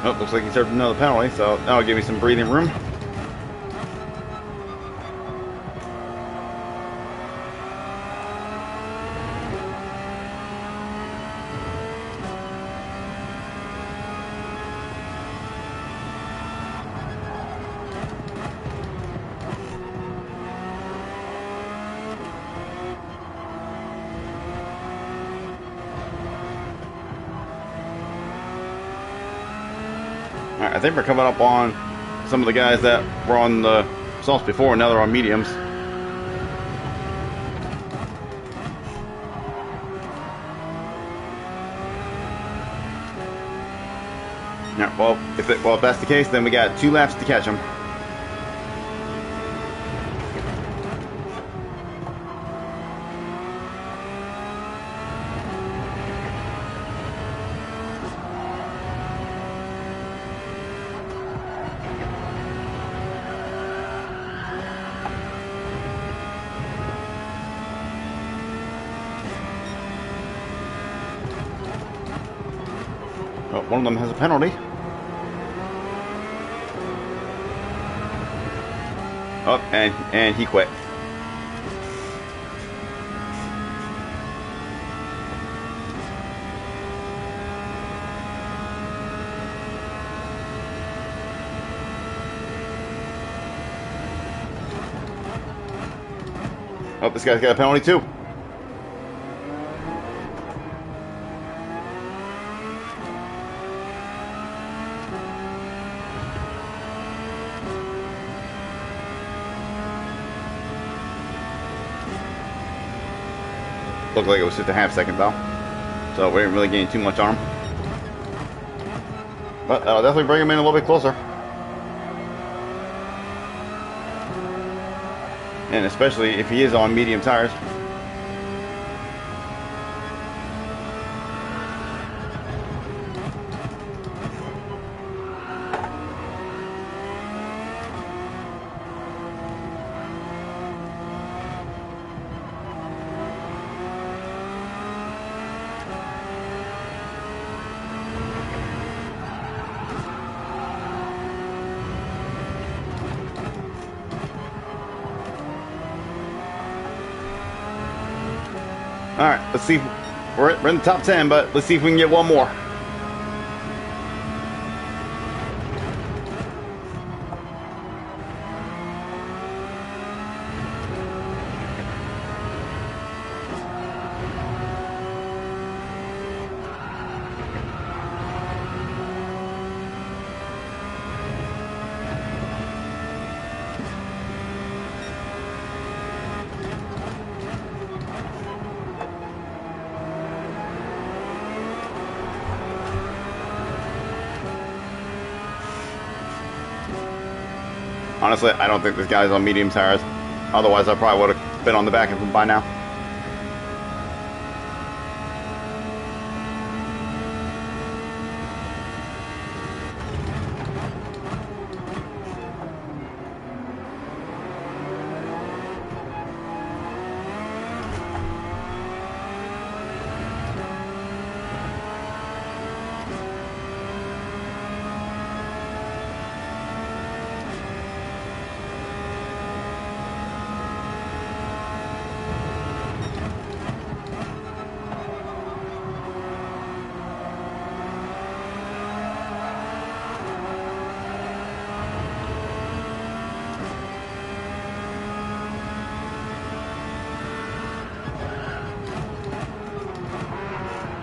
Oh, looks like he served another penalty, so that'll give me some breathing room. Alright, I think we're coming up on some of the guys that were on the softs before, and now they're on mediums. Yeah, well, if that's the case, then we got 2 laps to catch them. Oh, one of them has a penalty. Oh, and he quit. Oh, this guy's got a penalty too. Looked like it was just a half second though, so we didn't really gain too much on him. But that'll definitely bring him in a little bit closer. And especially if he is on medium tires. Alright, let's see we're in the top 10, but let's see if we can get one more. Honestly, I don't think this guy's on medium tires. Otherwise, I probably would have been on the back of him by now.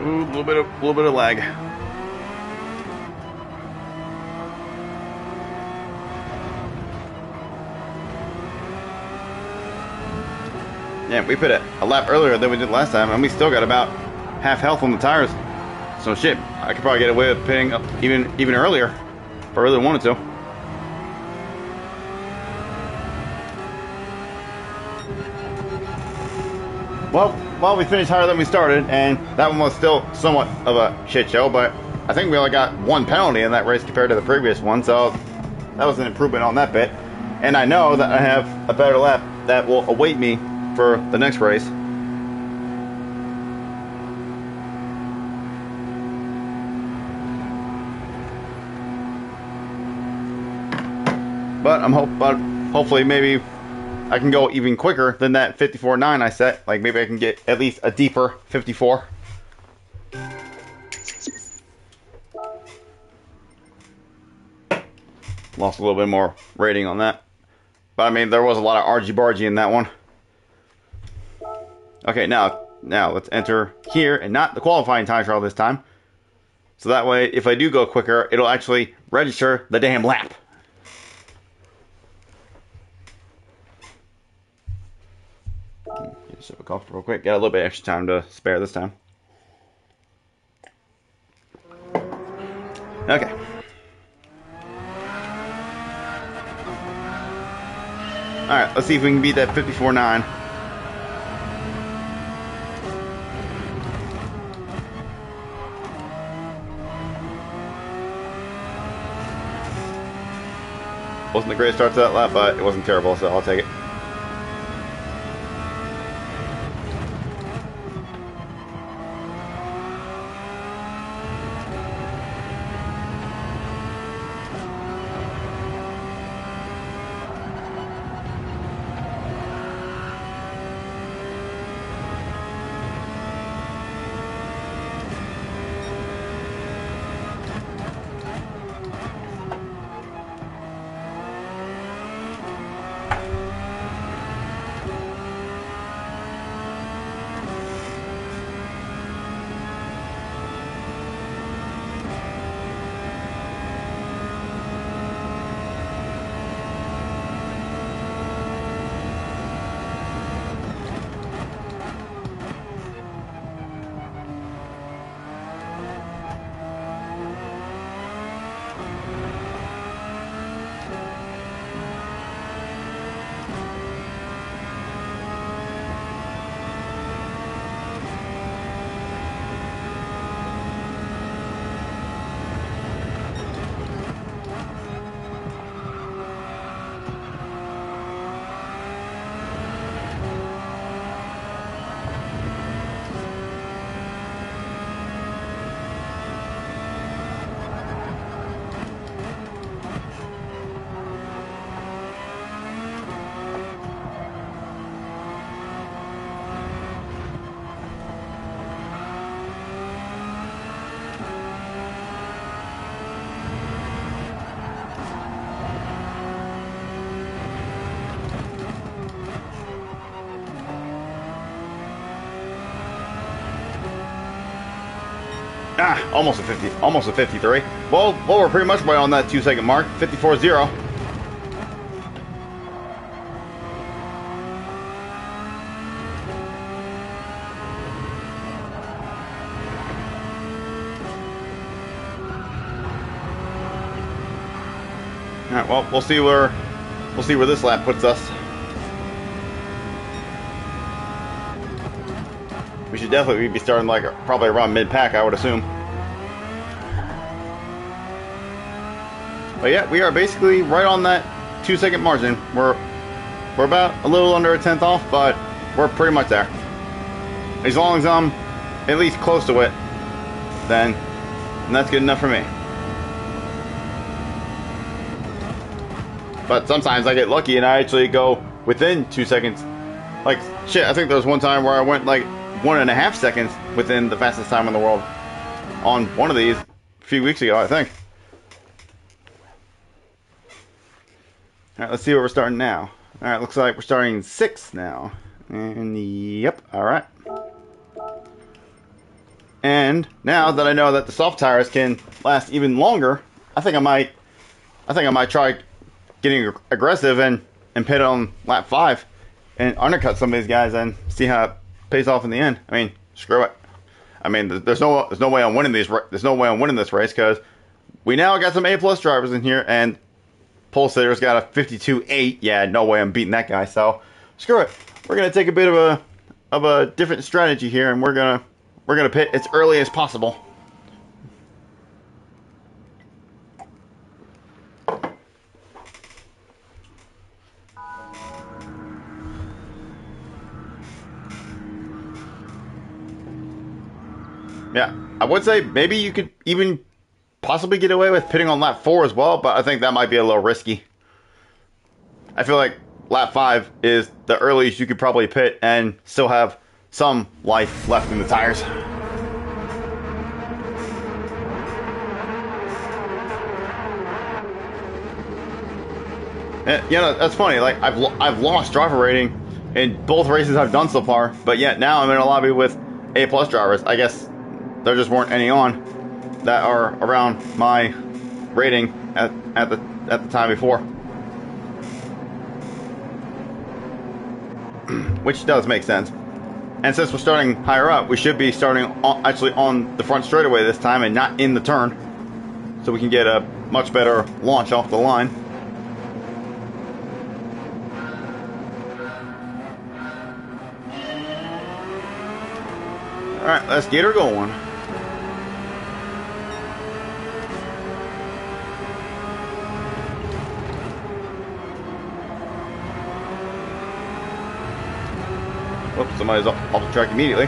Ooh, a little bit of lag. Yeah, we put a lap earlier than we did last time, and we still got about half health on the tires. So shit, I could probably get away with pitting even earlier if I really wanted to. Well, we finished higher than we started, and that one was still somewhat of a shit show, but I think we only got one penalty in that race compared to the previous one, so that was an improvement on that bit. And I know that I have a better lap that will await me for the next race. But hopefully maybe I can go even quicker than that 54.9 I set. Like maybe I can get at least a deeper 54. Lost a little bit more rating on that. But I mean, there was a lot of argy-bargy in that one. Okay, now let's enter here and not the qualifying time trial this time. So that way, if I do go quicker, it'll actually register the damn lap. Get yourself a coffee real quick. Got a little bit extra time to spare this time. Okay. Alright, let's see if we can beat that 54.9. Wasn't the greatest start to that lap, but it wasn't terrible, so I'll take it. Almost a 50, almost a 53. Well, we're pretty much right on that 2-second mark. 54.0. All right. Well, we'll see where this lap puts us. We should definitely be starting like probably around mid-pack, I would assume. But yeah, we are basically right on that 2-second margin. We're about a little under a tenth off, but we're pretty much there. As long as I'm at least close to it, then that's good enough for me. But sometimes I get lucky and I actually go within 2 seconds. Like, shit, I think there was one time where I went like 1.5 seconds within the fastest time in the world on one of these a few weeks ago, I think. Alright, let's see where we're starting now. Alright, looks like we're starting 6th now. And yep, alright. And now that I know that the soft tires can last even longer, I think I might try getting aggressive and pit on lap 5 and undercut some of these guys and see how it pays off in the end. I mean, screw it. I mean, there's no way I'm winning these. There's no way I'm winning this race because we now got some A+ drivers in here, and Pole Sitter's got a 52.8. Yeah, no way I'm beating that guy. So screw it. We're gonna take a bit of a different strategy here, and we're gonna pit as early as possible. Yeah, I would say maybe you could even possibly get away with pitting on lap 4 as well, but I think that might be a little risky. I feel like lap 5 is the earliest you could probably pit and still have some life left in the tires. And, you know, that's funny. Like I've lost driver rating in both races I've done so far, but yet now I'm in a lobby with A+ drivers. I guess there just weren't any on that are around my rating at the time before, which does make sense. And since we're starting higher up, we should be starting actually on the front straightaway this time and not in the turn, so we can get a much better launch off the line. All right, let's get her going. Oops, somebody's off the track immediately.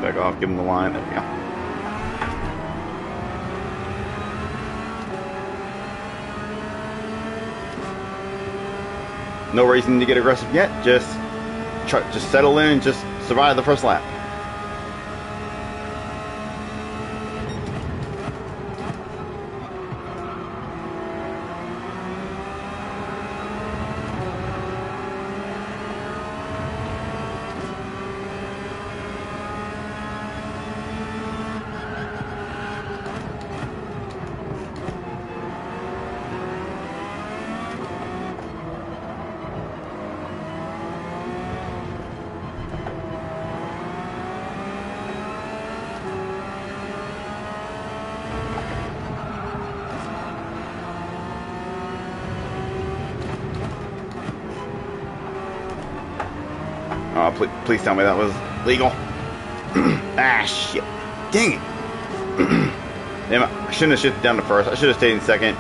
Back off, give him the line. There we go. No reason to get aggressive yet. Just settle in and just survive the first lap. Oh, please tell me that was legal. Ah, shit. Dang it. Damn it, I shouldn't have shifted down to first. I should have stayed in second.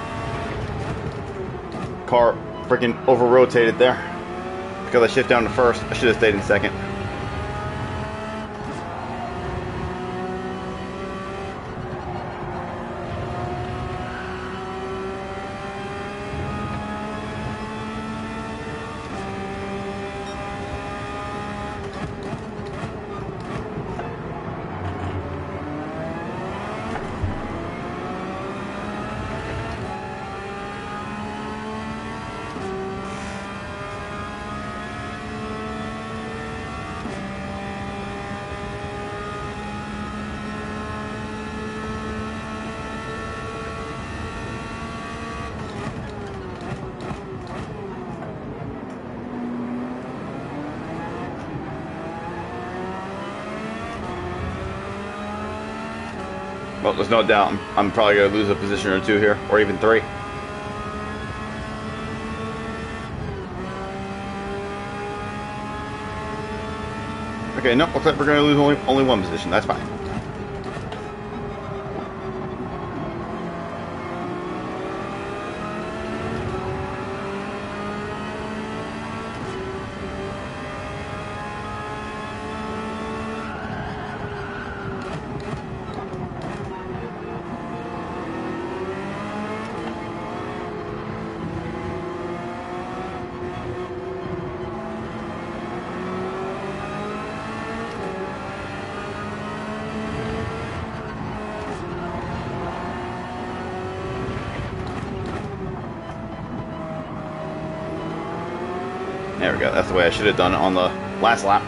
Car freaking over-rotated there. Because I shifted down to first, I should have stayed in second. Well, there's no doubt I'm probably going to lose a position or two here, or even three. Okay, nope, looks like we're going to lose only one position. That's fine. There we go. That's the way I should have done it on the last lap.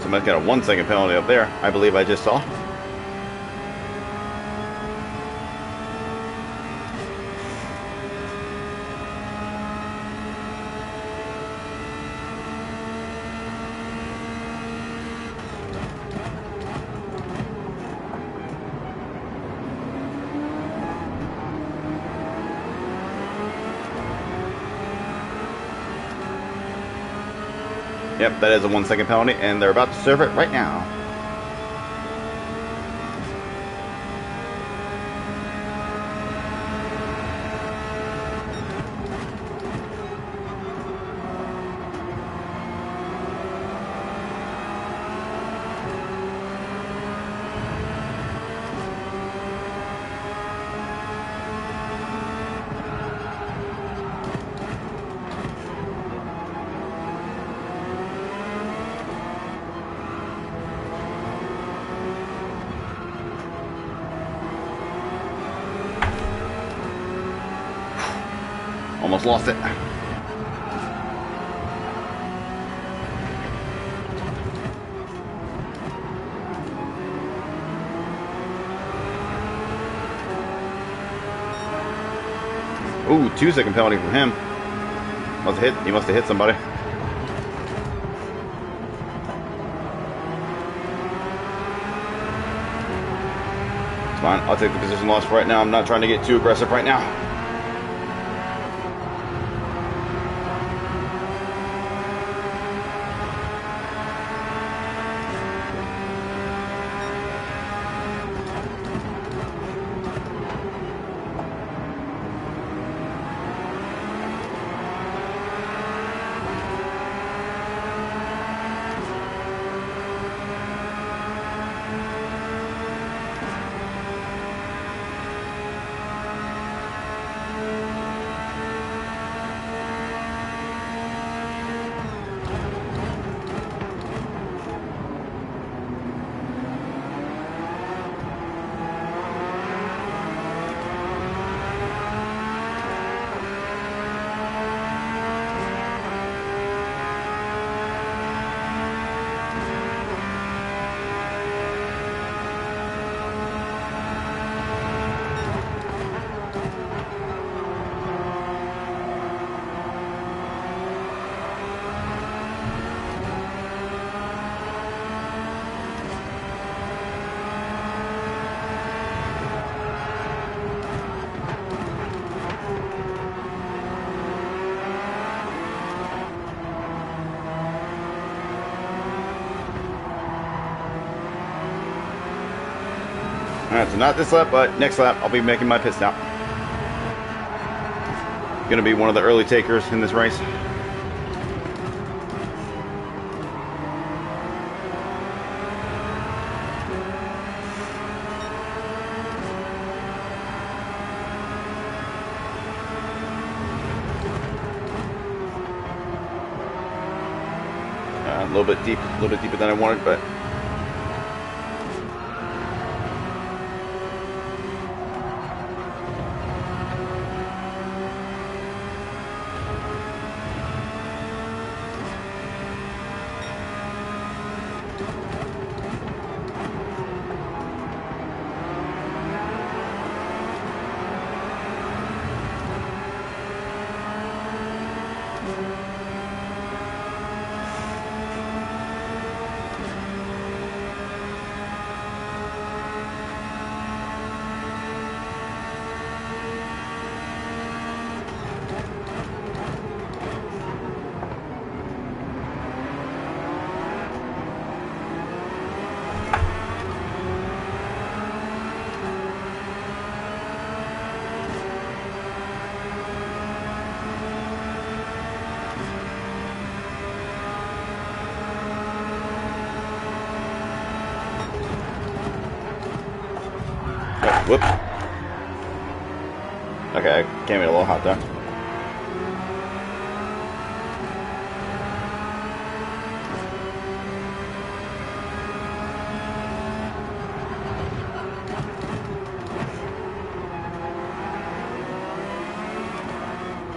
Somebody's got a 1 second penalty up there, I believe I just saw. Yep, that is a 1 second penalty, and they're about to serve it right now. Almost lost it. Ooh, 2 second penalty from him. He must have hit somebody. It's fine. I'll take the position loss right now. I'm not trying to get too aggressive right now. Alright, so not this lap, but next lap I'll be making my pit stop. Gonna be one of the early takers in this race. A little bit deeper than I wanted, but whoops. Okay, I came in a little hot there.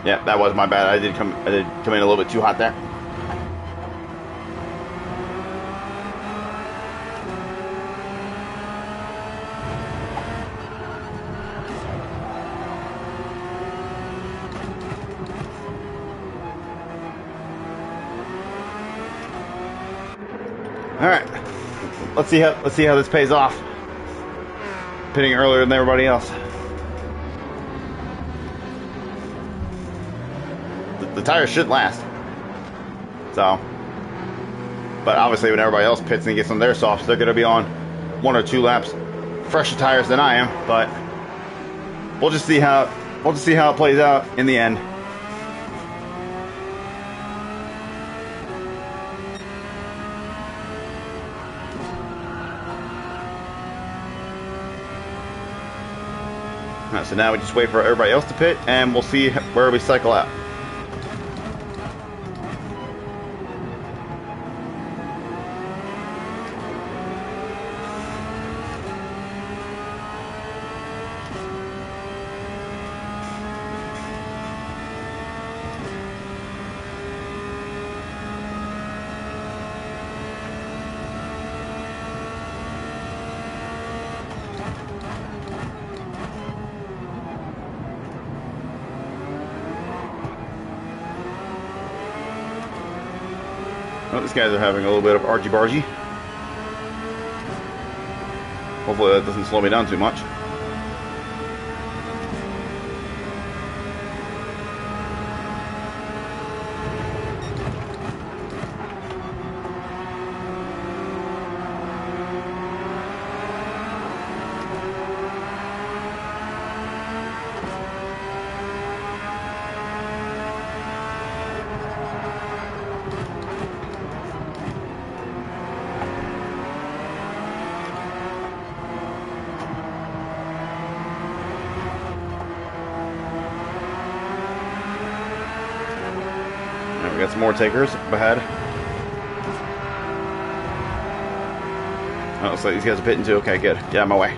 Yeah, that was my bad. I did come in a little bit too hot there. All right, let's see how this pays off. Pitting earlier than everybody else. The tires should last. So, but obviously when everybody else pits and gets on their softs, they're going to be on 1 or 2 laps fresher tires than I am. But we'll just see how it plays out in the end. Alright, so now we just wait for everybody else to pit, and we'll see where we cycle out. Oh, these guys are having a little bit of argy-bargy. Hopefully that doesn't slow me down too much. We got some more takers up ahead. Oh, looks like these guys are pitting too. Okay, good. Get out of my way.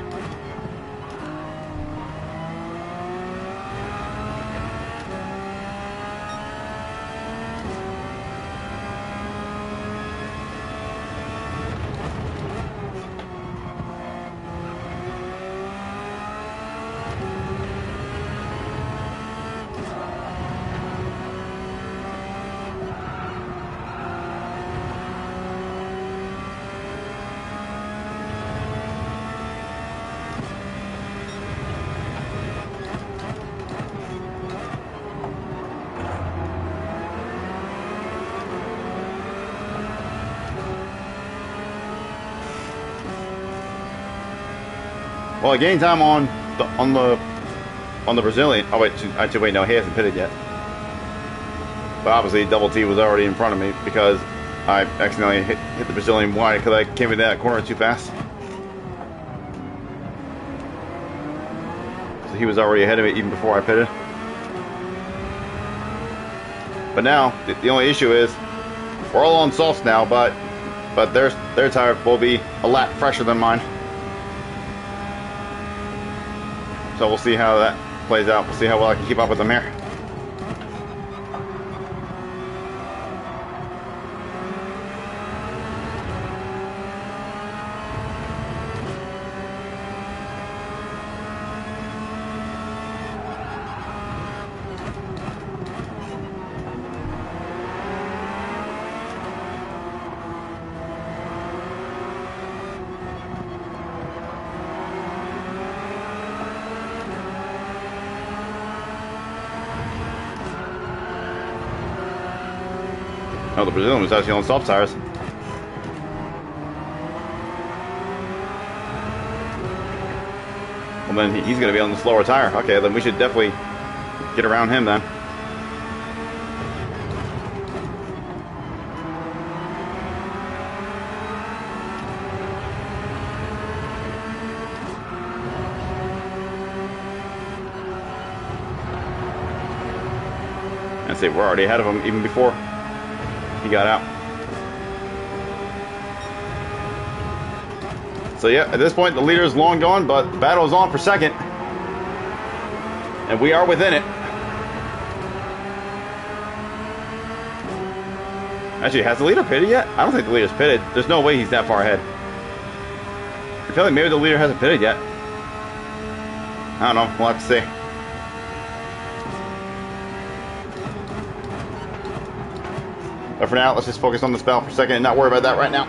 Well, I gained time on the Brazilian. Oh wait, actually wait, no, he hasn't pitted yet. But obviously, Double T was already in front of me because I accidentally hit the Brazilian wide because I came into that corner too fast. So he was already ahead of me even before I pitted. But now the only issue is we're all on softs now, but their tire will be a lap fresher than mine. So we'll see how that plays out. We'll see how well I can keep up with them here. No, the Brazilian was actually on soft tires. Well, then he's going to be on the slower tire. Okay, then we should definitely get around him then. And see, we're already ahead of him even before he got out. So yeah, at this point the leader is long gone, but the battle is on for second. And we are within it. Actually, has the leader pitted yet? I don't think the leader's pitted. There's no way he's that far ahead. I feel like maybe the leader hasn't pitted yet. I don't know, we'll have to see. But for now, let's just focus on this battle for a second and not worry about that right now.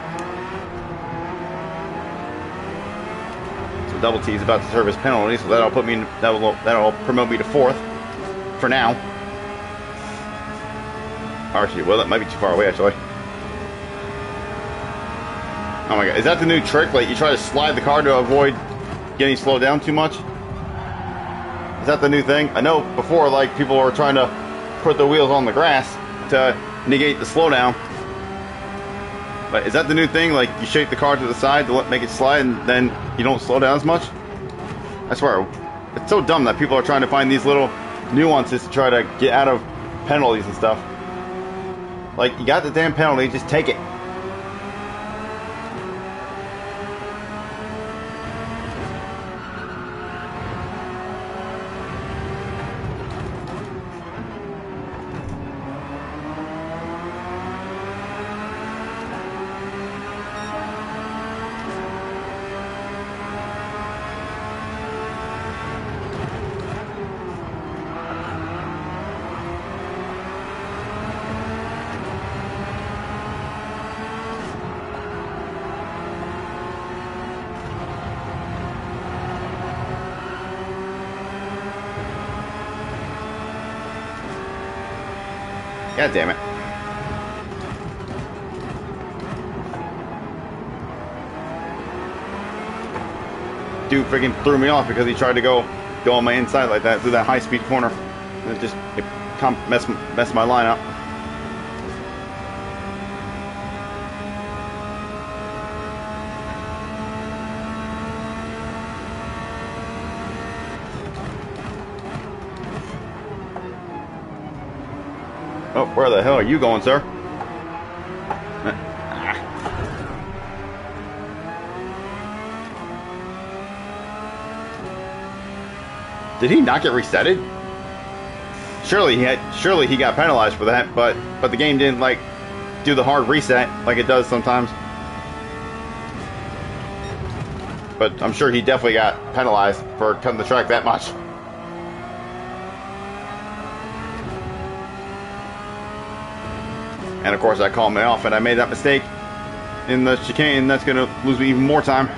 So Double T is about to serve his penalty, so that'll put me that'll promote me to fourth for now. Actually, well, that might be too far away actually. Oh my god, is that the new trick? Like you try to slide the car to avoid getting slowed down too much? Is that the new thing? I know before, like people were trying to put the wheels on the grass to negate the slowdown. But is that the new thing? Like you shake the car to the side to make it slide and then you don't slow down as much? I swear, it's so dumb that people are trying to find these little nuances to try to get out of penalties and stuff. Like, you got the damn penalty, just take it. God damn it. Dude freaking threw me off because he tried to go on my inside like that through that high-speed corner. And it just messed my line up. Oh, where the hell are you going, sir? Did he not get resetted? Surely he got penalized for that, but the game didn't like do the hard reset like it does sometimes. But I'm sure he definitely got penalized for cutting the track that much. And of course I called me off and I made that mistake in the chicane, and that's going to lose me even more time.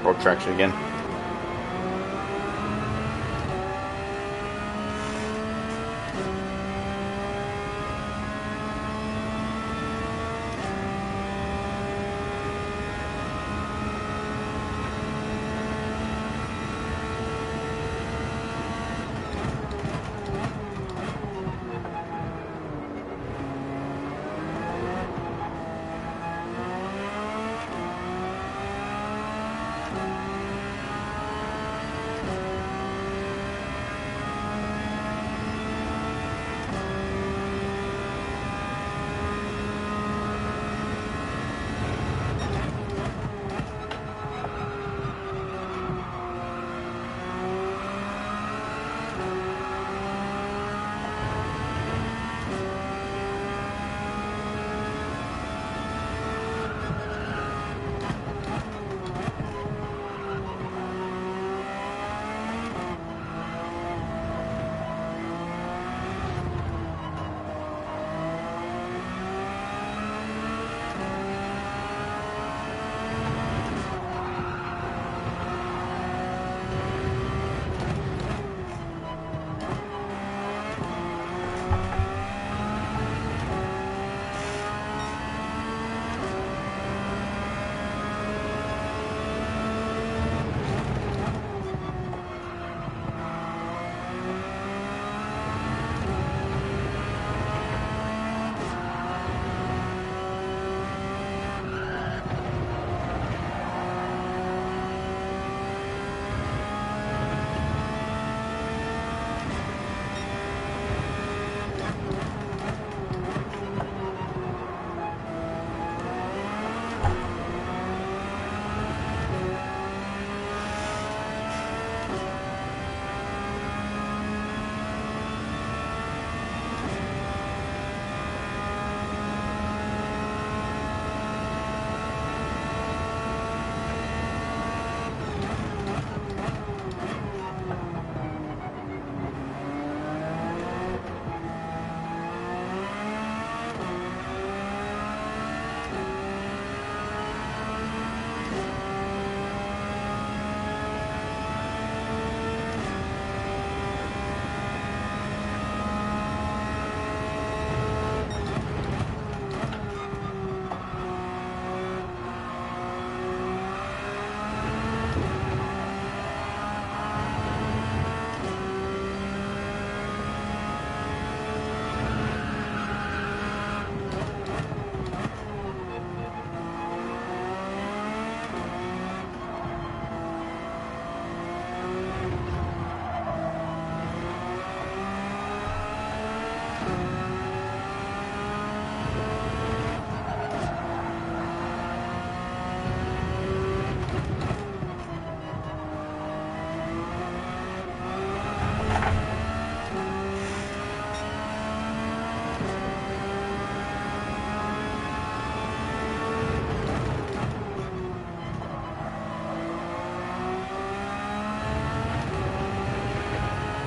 road traction again.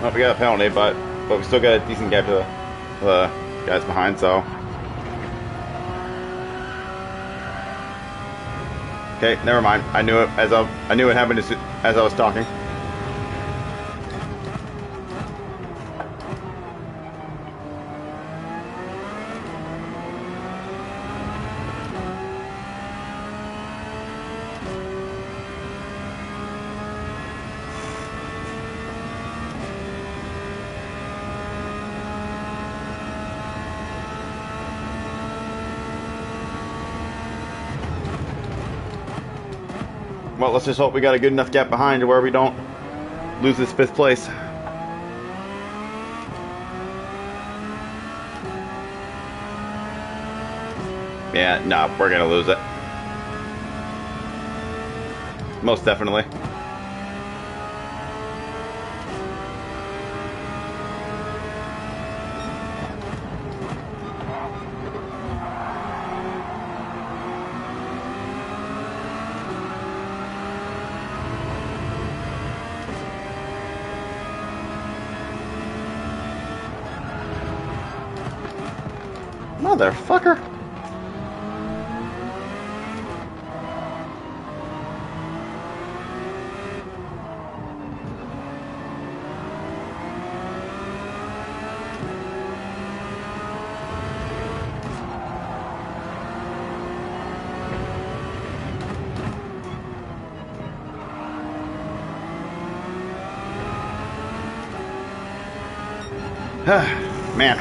Well, we got a penalty, but we still got a decent gap to the guys behind, so. Okay, never mind. I knew it I knew it happened as I was talking. Well, let's just hope we got a good enough gap behind to where we don't lose this 5th place. Yeah, no, we're gonna lose it. Most definitely. Motherfucker. Man.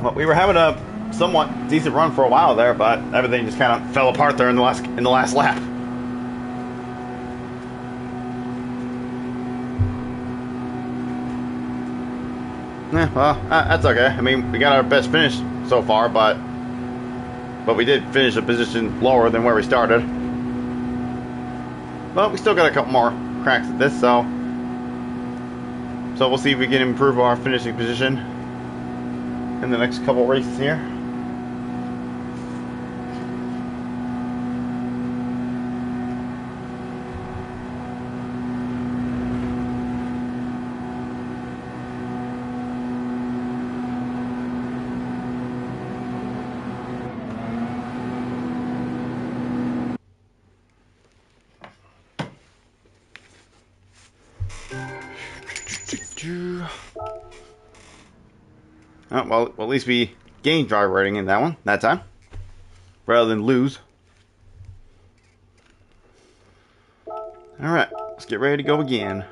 Well, we were having a somewhat decent run for a while there, but everything just kind of fell apart there in the last lap. Yeah, well, that's okay. I mean, we got our best finish so far, but we did finish a position lower than where we started. But we still got a couple more cracks at this, so we'll see if we can improve our finishing position in the next couple races here. Oh, well, at least we gained driver rating in that one, that time, rather than lose. Alright, let's get ready to go again.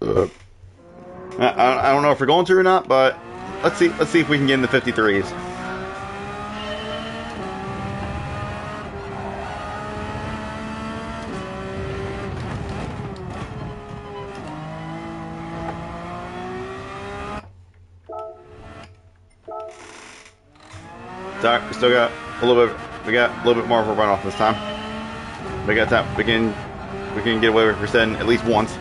I don't know if we're going to or not, but let's see if we can get in the 53s. Sorry, we still got a little bit. We got a little bit more of a runoff this time. We got that. We can get away with resetting at least once.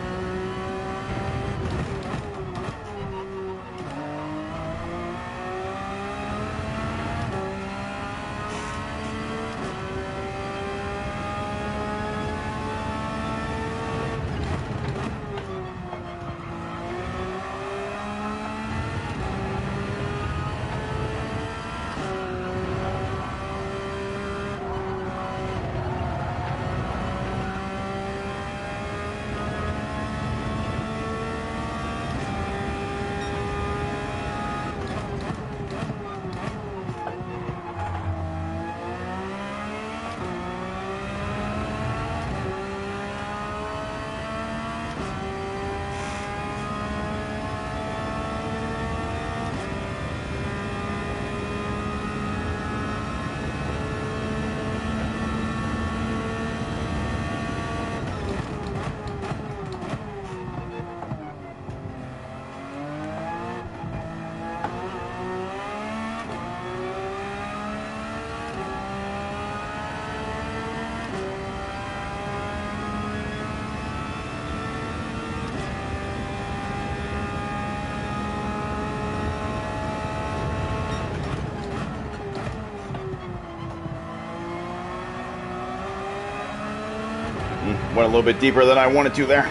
Went a little bit deeper than I wanted to there.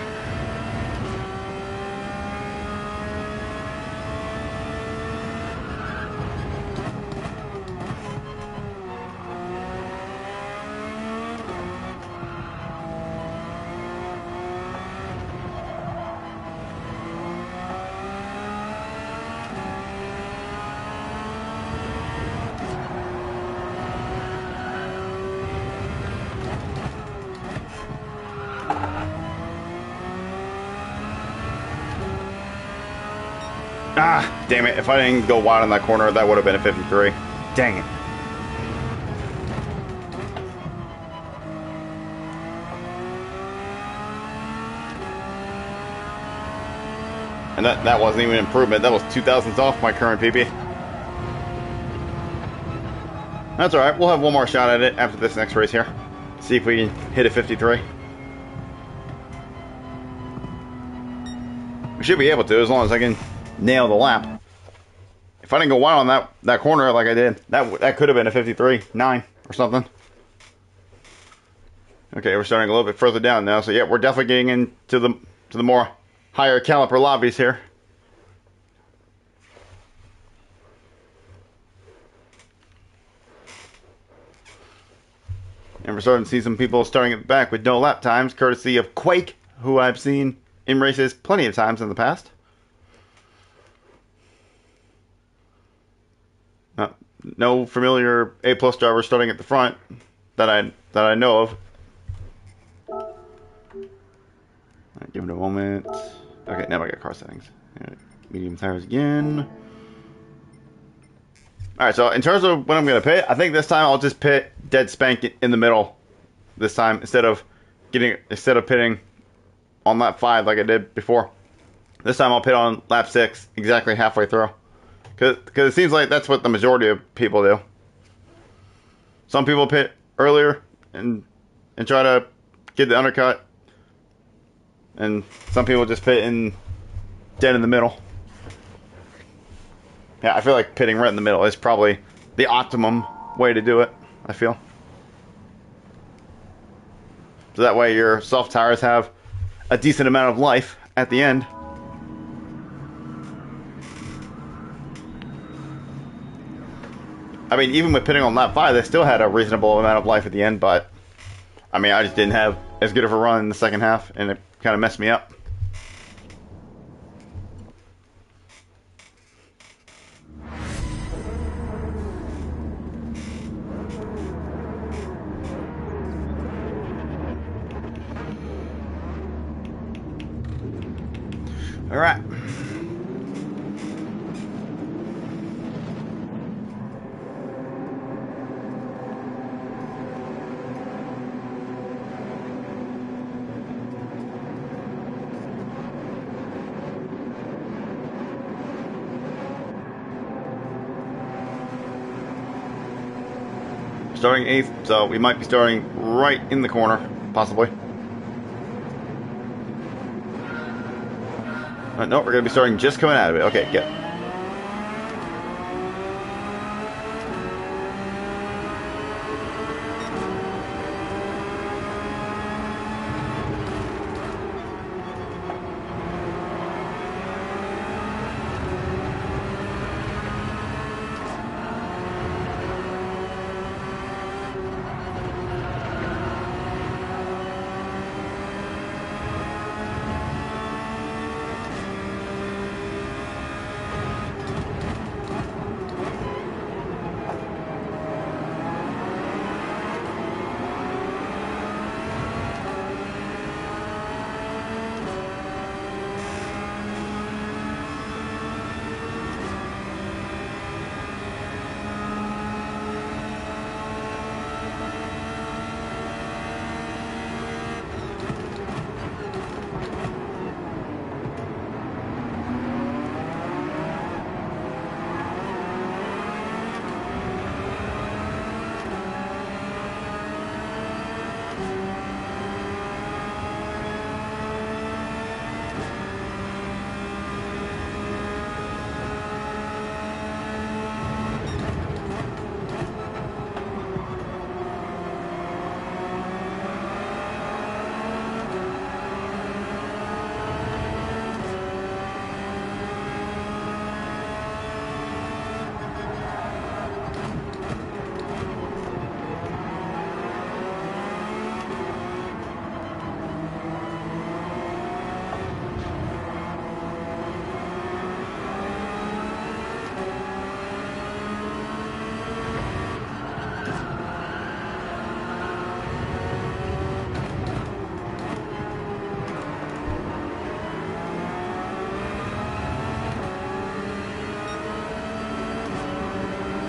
Ah, damn it. If I didn't go wide on that corner, that would have been a 53. Dang it. And that wasn't even an improvement. That was 2,000ths off my current PB. That's alright. We'll have one more shot at it after this next race here. See if we can hit a 53. We should be able to, as long as I can nail the lap. If I didn't go wide on that corner like I did, that could have been a 53.9 or something. Okay, we're starting a little bit further down now, so yeah, we're definitely getting into the more higher caliper lobbies here. And we're starting to see some people starting at the back with no lap times, courtesy of Quake, who I've seen in races plenty of times in the past. Uh, no familiar A plus driver starting at the front that I know of. Right, give it a moment. Okay, now I got car settings. Right, medium tires again. Alright, so in terms of when I'm going to pit, I think this time I'll just pit dead spank in the middle this time instead of pitting on lap 5 like I did before. This time I'll pit on lap 6 exactly halfway through. Because it seems like that's what the majority of people do. Some people pit earlier and try to get the undercut. And some people just pit in dead in the middle. Yeah, I feel like pitting right in the middle is probably the optimum way to do it, I feel. So that way your soft tires have a decent amount of life at the end. I mean, even with pitting on lap 5, they still had a reasonable amount of life at the end, but I mean, I just didn't have as good of a run in the second half, and it kind of messed me up. All right. Starting 8th, so we might be starting right in the corner, possibly. No, we're going to be starting just coming out of it. Okay, good.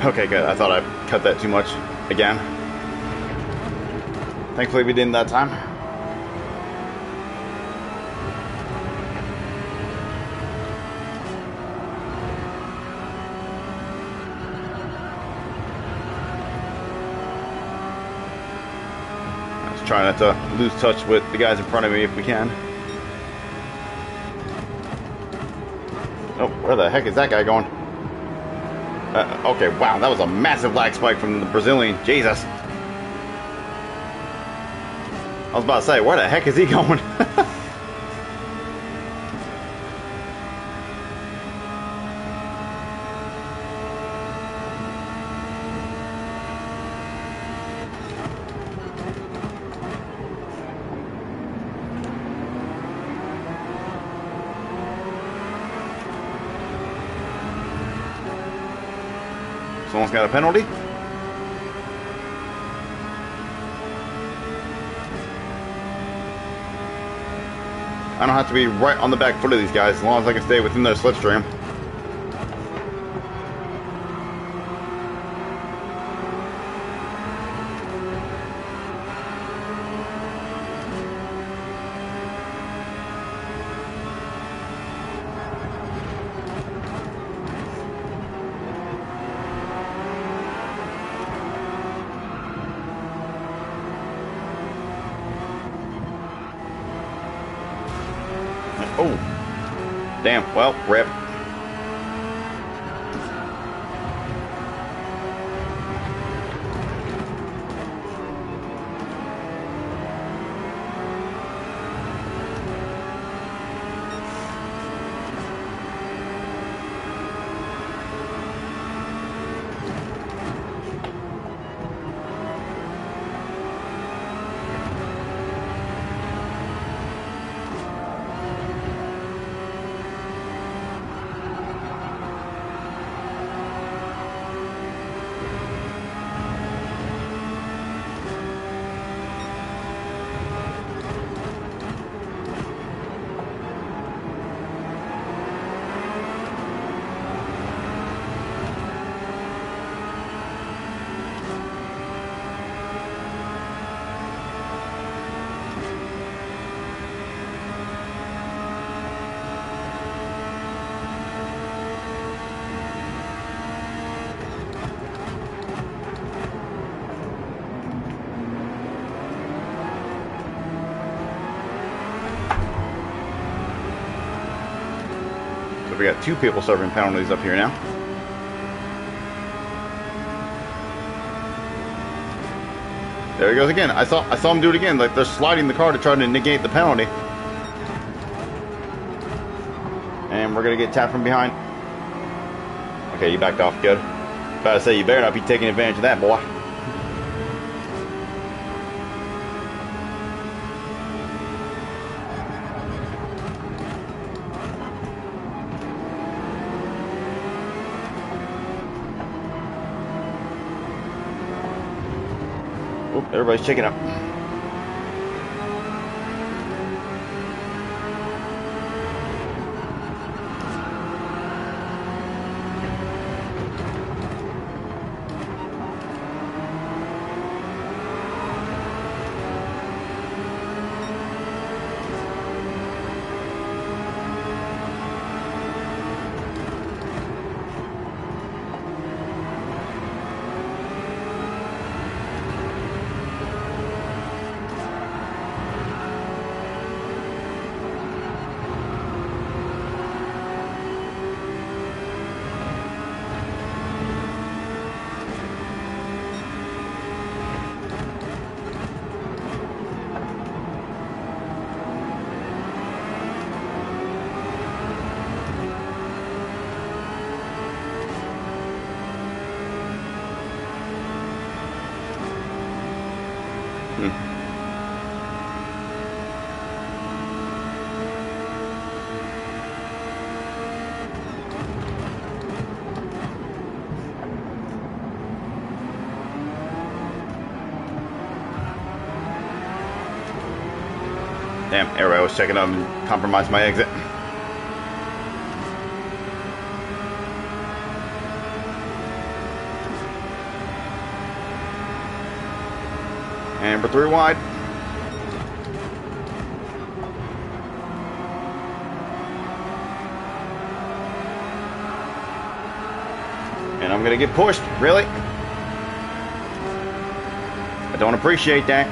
Okay, good. I thought I cut that too much again. Thankfully we didn't that time. Let's try not to lose touch with the guys in front of me if we can. Oh, where the heck is that guy going? Okay, wow, that was a massive lag spike from the Brazilian. Jesus. I was about to say, where the heck is he going? So almost got a penalty. I don't have to be right on the back foot of these guys as long as I can stay within their slipstream. Oh, damn. Well, rip. We got 2 people serving penalties up here now. There he goes again. I saw him do it again. Like they're sliding the car to try to negate the penalty. And we're gonna get tapped from behind. Okay, you backed off. Good. About to say you better not be taking advantage of that, boy. Everybody's checking up. Damn, everybody was checking up and compromised my exit. And we're 3 wide. And I'm gonna get pushed, really? I don't appreciate that.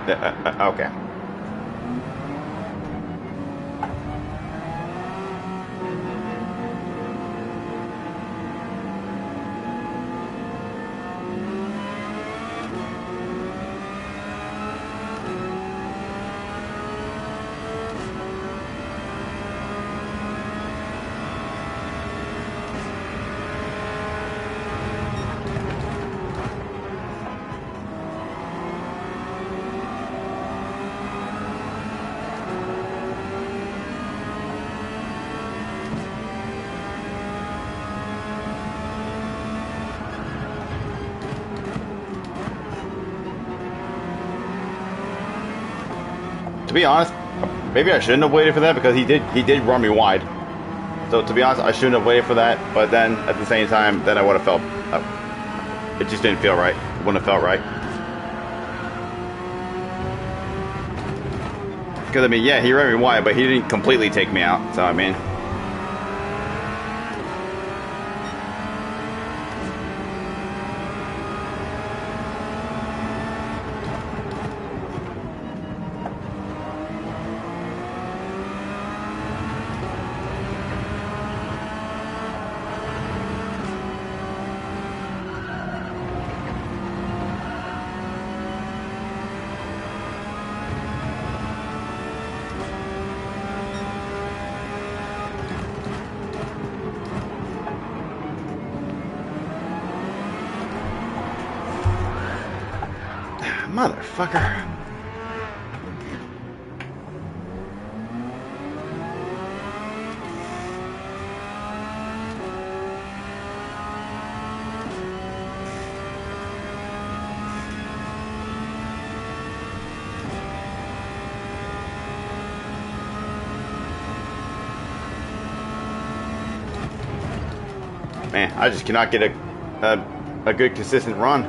Okay. To be honest, maybe I shouldn't have waited for that because he did run me wide. So to be honest, I shouldn't have waited for that. But then at the same time, then I would have felt it just didn't feel right. It wouldn't have felt right. Because I mean, yeah, he ran me wide, but he didn't completely take me out. So I mean. Motherfucker. Man, I just cannot get a good consistent run.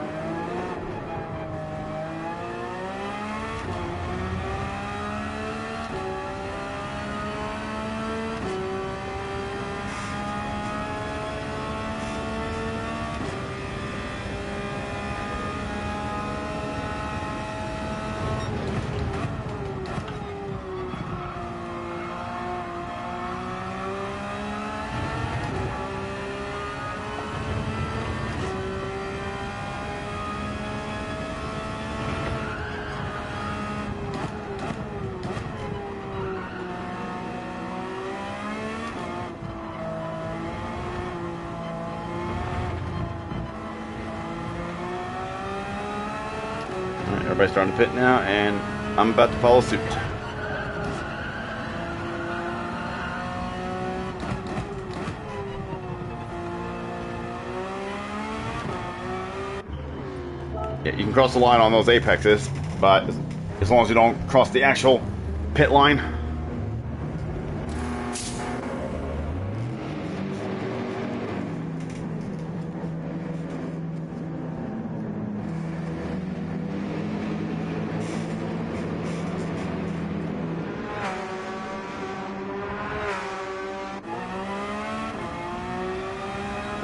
Everybody's starting to pit now, and I'm about to follow suit. Yeah, you can cross the line on those apexes, but as long as you don't cross the actual pit line.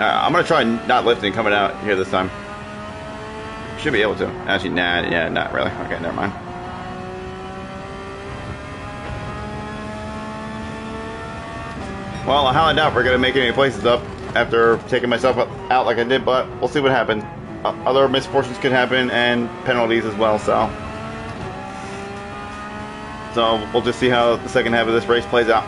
I'm gonna try not lifting coming out here this time. Should be able to. Actually, nah, yeah, not really. Okay, never mind. Well, I highly doubt we're gonna make any places up after taking myself out like I did, but we'll see what happens. Other misfortunes could happen and penalties as well, so we'll just see how the second half of this race plays out.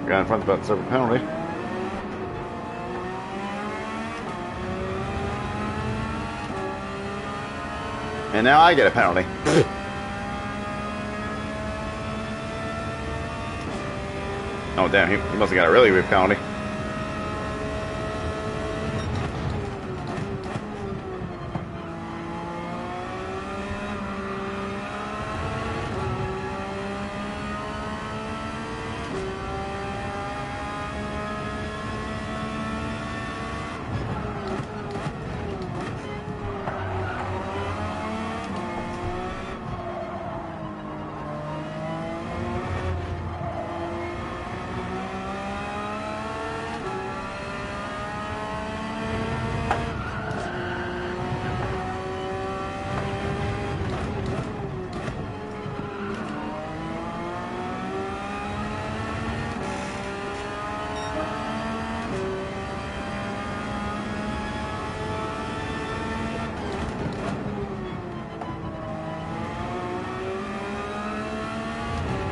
Guy in front's about to serve a penalty. And now I get a penalty. Oh damn, he must have got a really big penalty.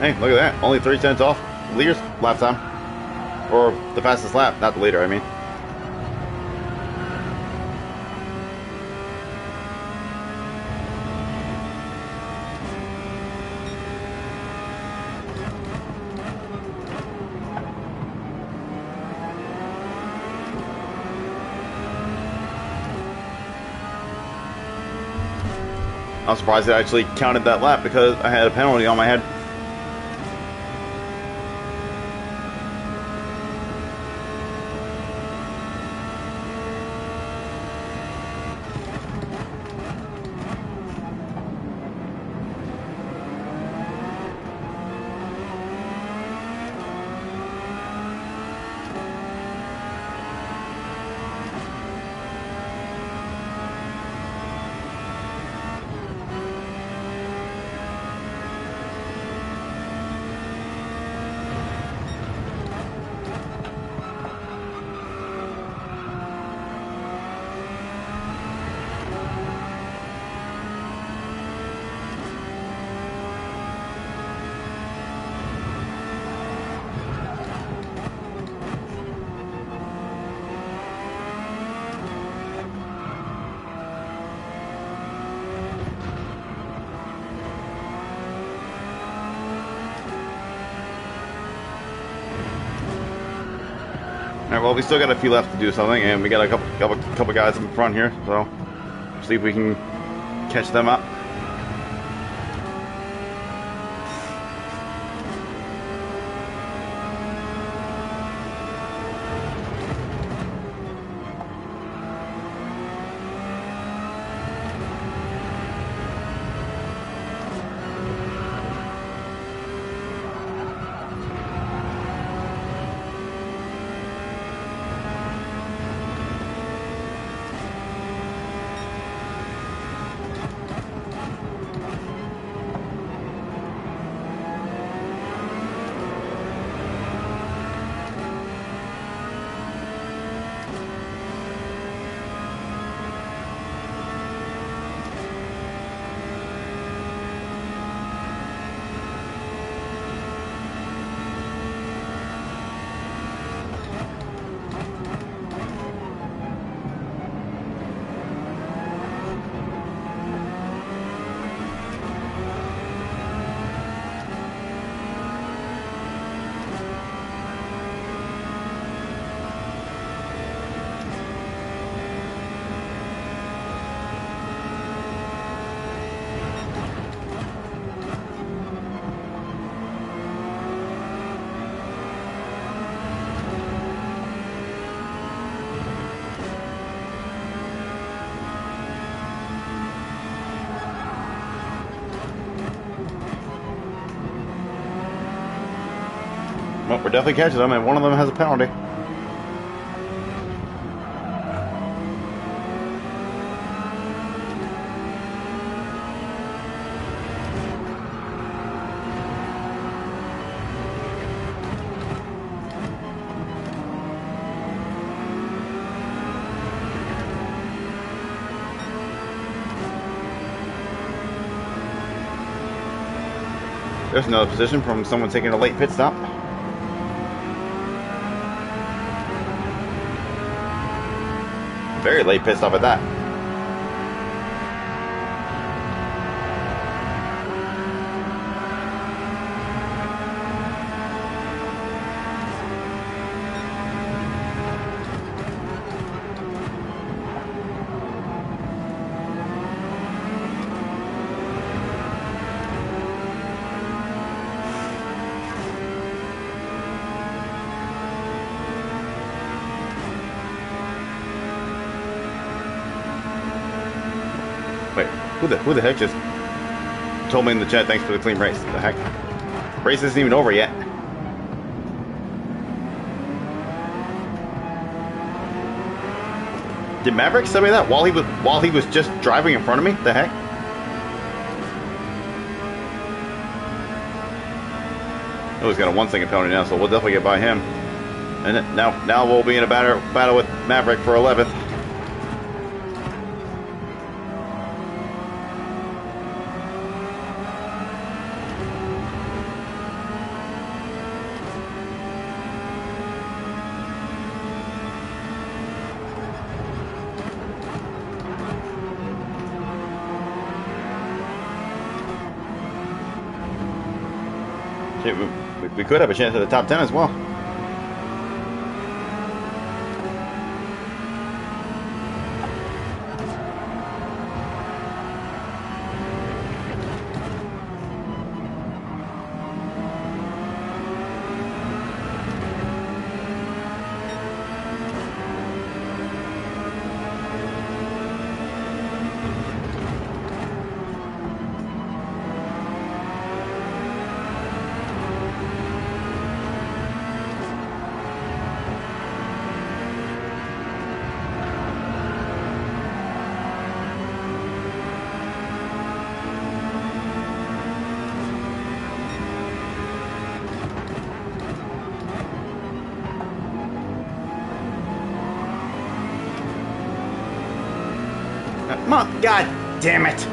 Hey, look at that. Only 3 cents off leader's lap time. Or the fastest lap, not the leader, I mean. I'm surprised it actually counted that lap because I had a penalty on my head. Alright, well, we still got a few left to do something, and we got a couple guys in front here, so see if we can catch them up. Well, we're definitely catching them, and one of them has a penalty. There's another position from someone taking a late pit stop. Very late pit stop at that. Wait, who the heck just told me in the chat, thanks for the clean race? The heck? Race isn't even over yet. Did Maverick tell me that while he was just driving in front of me? The heck? Oh, he's got a 1 second penalty now, so we'll definitely get by him. And now we'll be in a battle with Maverick for 11th. We could have a chance at the top 10 as well. God damn it!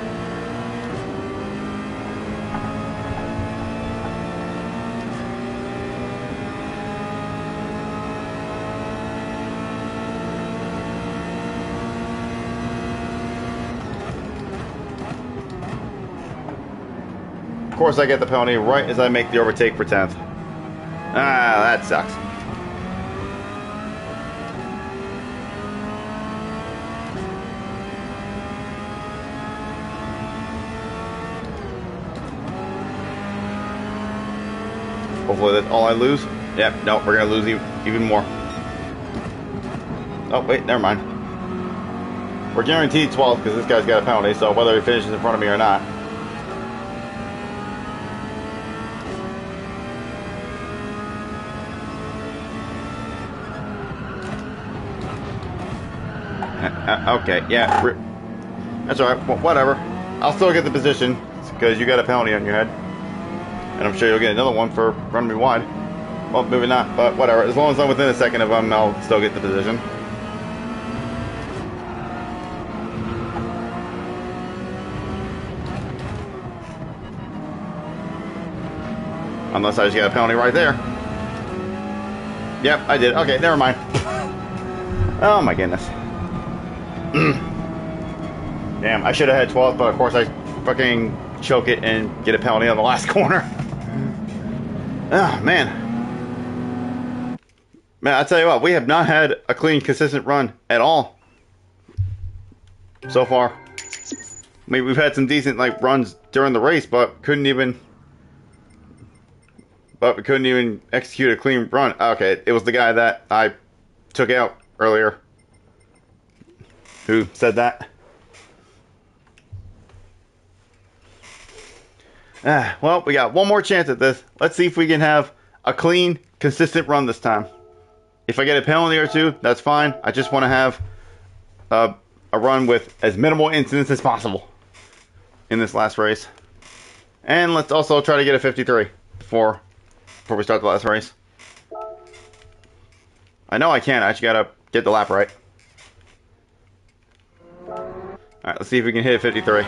Of course I get the penalty right as I make the overtake for 10th. Ah, that sucks. Hopefully that's all I lose. Yep, no, we're going to lose even more. Oh, wait, never mind. We're guaranteed 12th because this guy's got a penalty, so whether he finishes in front of me or not. Okay, yeah. That's alright, well, whatever. I'll still get the position because you got a penalty on your head. And I'm sure you'll get another one for running me wide. Well, maybe not, but whatever. As long as I'm within a second of him, I'll still get the position. Unless I just got a penalty right there. Yep, I did. Okay, never mind. Oh my goodness. Damn, I should have had 12th, but of course I fucking choke it and get a penalty on the last corner. Oh, man. Man, I tell you what, we have not had a clean, consistent run at all so far. I mean, we've had some decent runs during the race, but we couldn't even execute a clean run. Okay, it was the guy that I took out earlier who said that. Well, we got one more chance at this. Let's see if we can have a clean, consistent run this time. If I get a penalty or two, that's fine. I just want to have a run with as minimal incidents as possible in this last race. And let's also try to get a 53 before we start the last race. I know I can. I just got to get the lap right. Alright, let's see if we can hit a 53.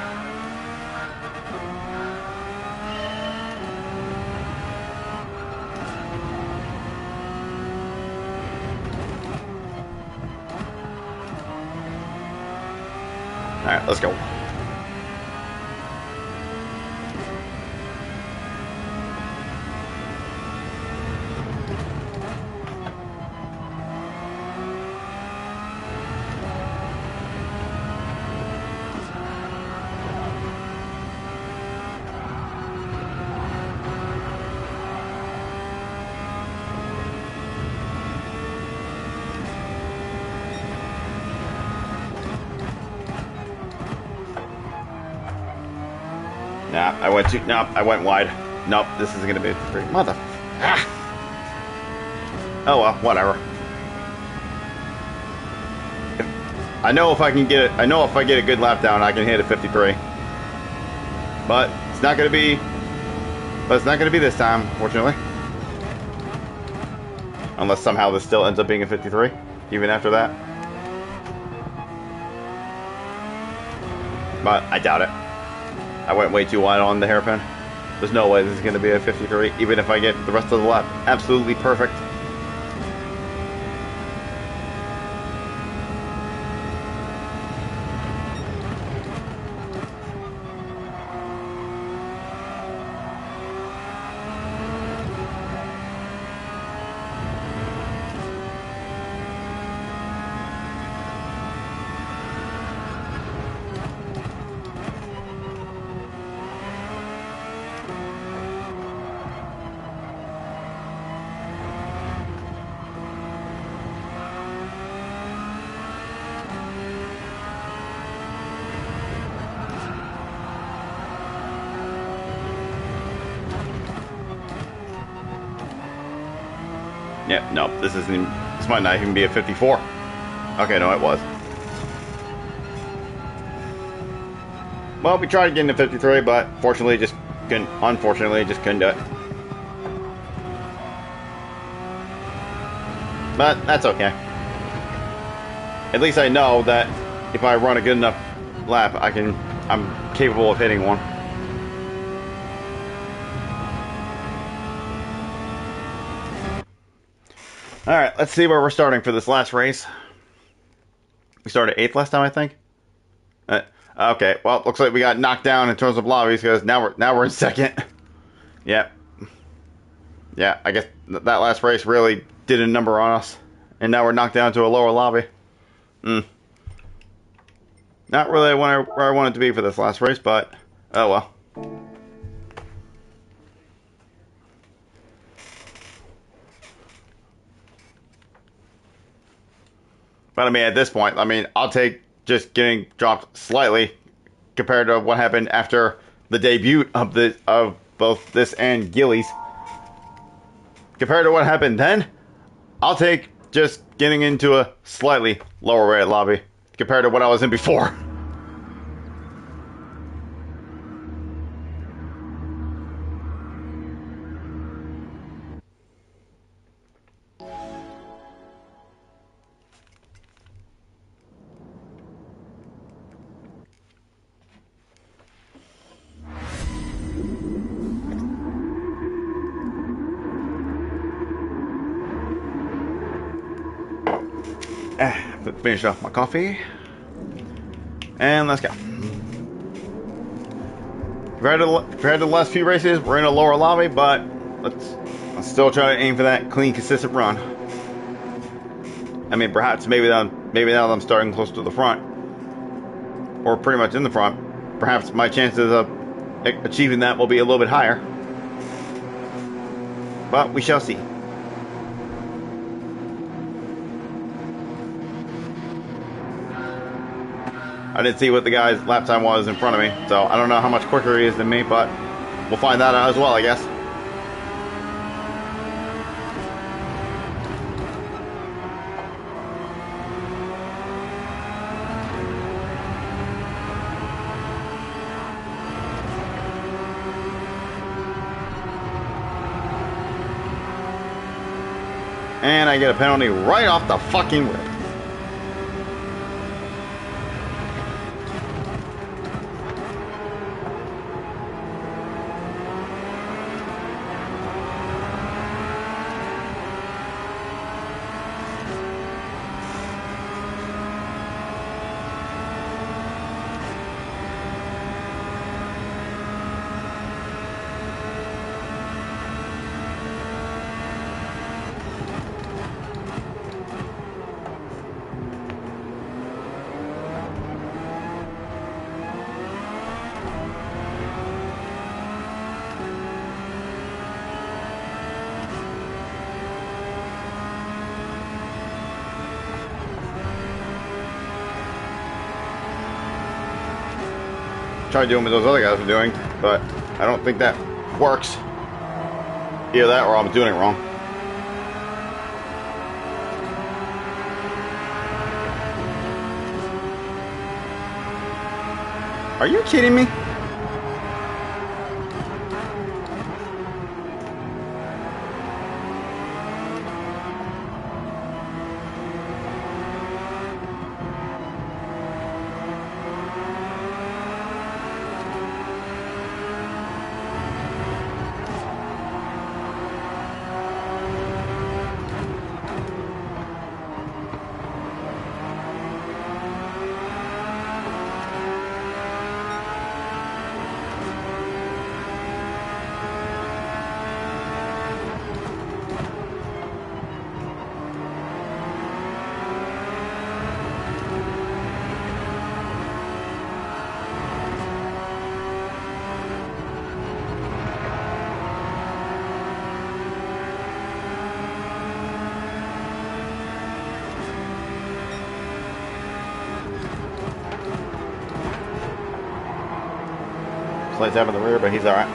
Alright, let's go. Nah, I went too. Nope, I went wide. Nope, this is gonna be a 3. Mother. Ah. Oh well, whatever. I know if I can get it. I know if I get a good lap down, I can hit a 53. But it's not gonna be. But it's not gonna be this time, fortunately. Unless somehow this still ends up being a 53, even after that. But I doubt it. I went way too wide on the hairpin. There's no way this is going to be a 53, even if I get the rest of the lap absolutely perfect. Yeah, no, this isn't even, this might not even be a 54. Okay, no, it was. Well, we tried getting a 53, but unfortunately just couldn't do it. But that's okay. At least I know that if I run a good enough lap, I'm capable of hitting one. Alright, let's see where we're starting for this last race. We started 8th last time, I think. Okay, well, looks like we got knocked down in terms of lobbies because now we're in 2nd. Yep. Yeah, I guess that last race really did a number on us. And now we're knocked down to a lower lobby. Not really where I wanted to be for this last race, but oh well. But I mean, at this point, I mean, I'll take just getting dropped slightly compared to what happened after the debut of both this and Gillies. Compared to what happened then, I'll take just getting into a slightly lower rated lobby compared to what I was in before. Finish off my coffee. And let's go. Compared to the last few races, we're in a lower lobby, but let's still try to aim for that clean, consistent run. I mean, perhaps maybe now that I'm starting close to the front, or pretty much in the front, perhaps my chances of achieving that will be a little bit higher. But we shall see. I didn't see what the guy's lap time was in front of me, so I don't know how much quicker he is than me, but we'll find that out as well, I guess. And I get a penalty right off the fucking rip. try doing what those other guys are doing, but I don't think that works. Either that or I'm doing it wrong. Are you kidding me? Slides out in the rear, but he's alright.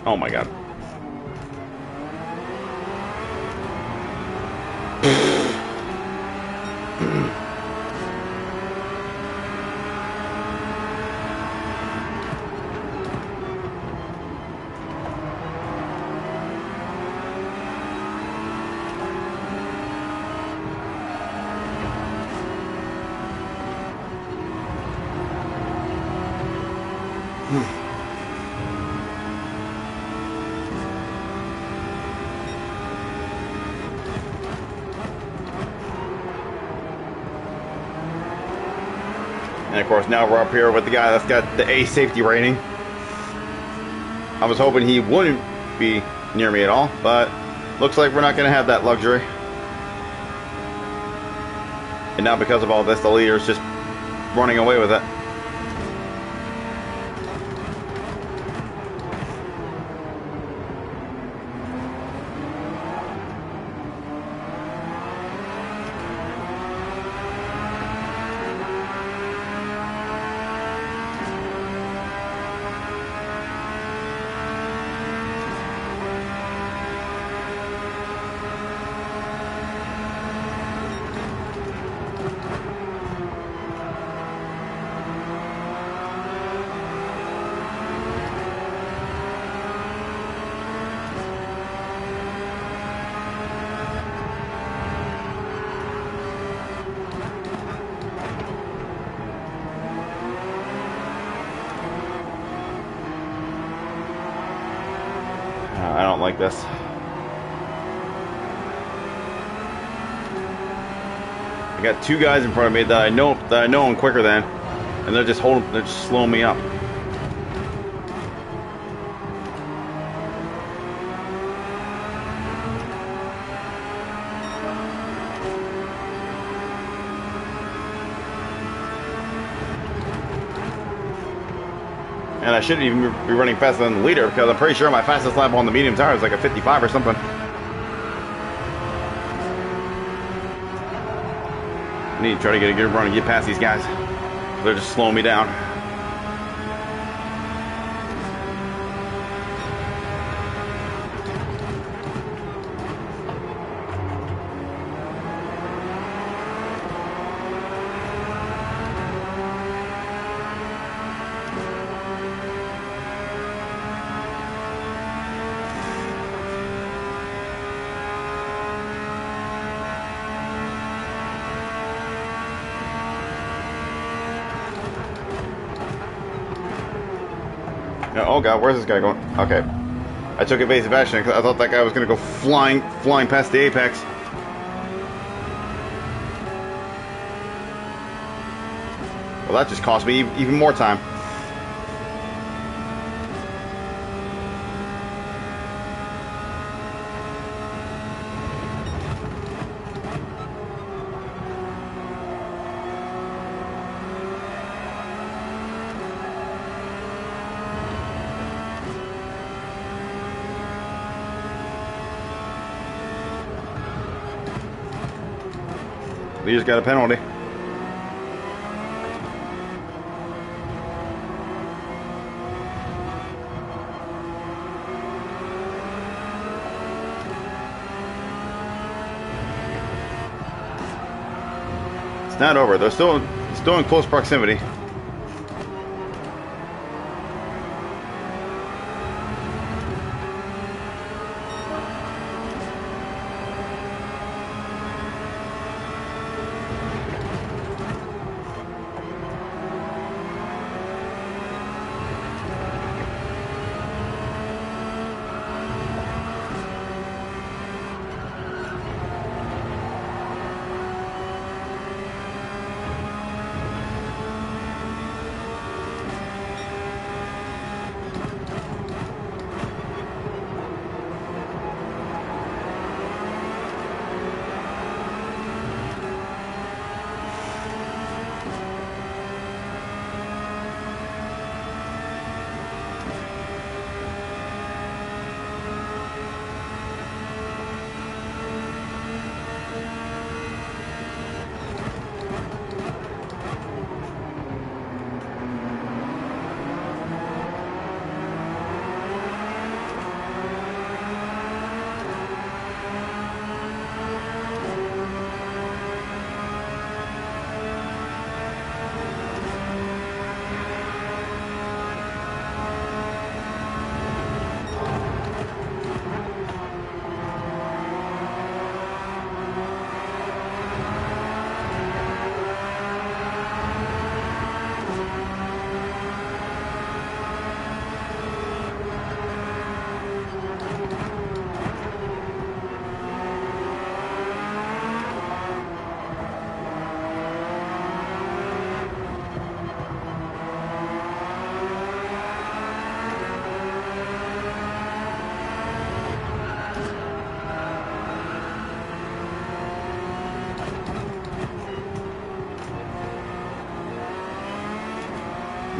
Oh my god. And of course now we're up here with the guy that's got the A safety rating. I was hoping he wouldn't be near me at all, but looks like we're not going to have that luxury. And now because of all this, the leader's just running away with it. I don't like this. I got two guys in front of me that I know I'm quicker than, and they're just slowing me up. And I shouldn't even be running faster than the leader, because I'm pretty sure my fastest lap on the medium tire is like a 55 or something. I need to try to get a good run and get past these guys. They're just slowing me down. Oh god, where's this guy going? Okay. I took evasive action because I thought that guy was going to go flying past the apex. Well, that just cost me even more time. We just got a penalty. It's not over. They're still in close proximity.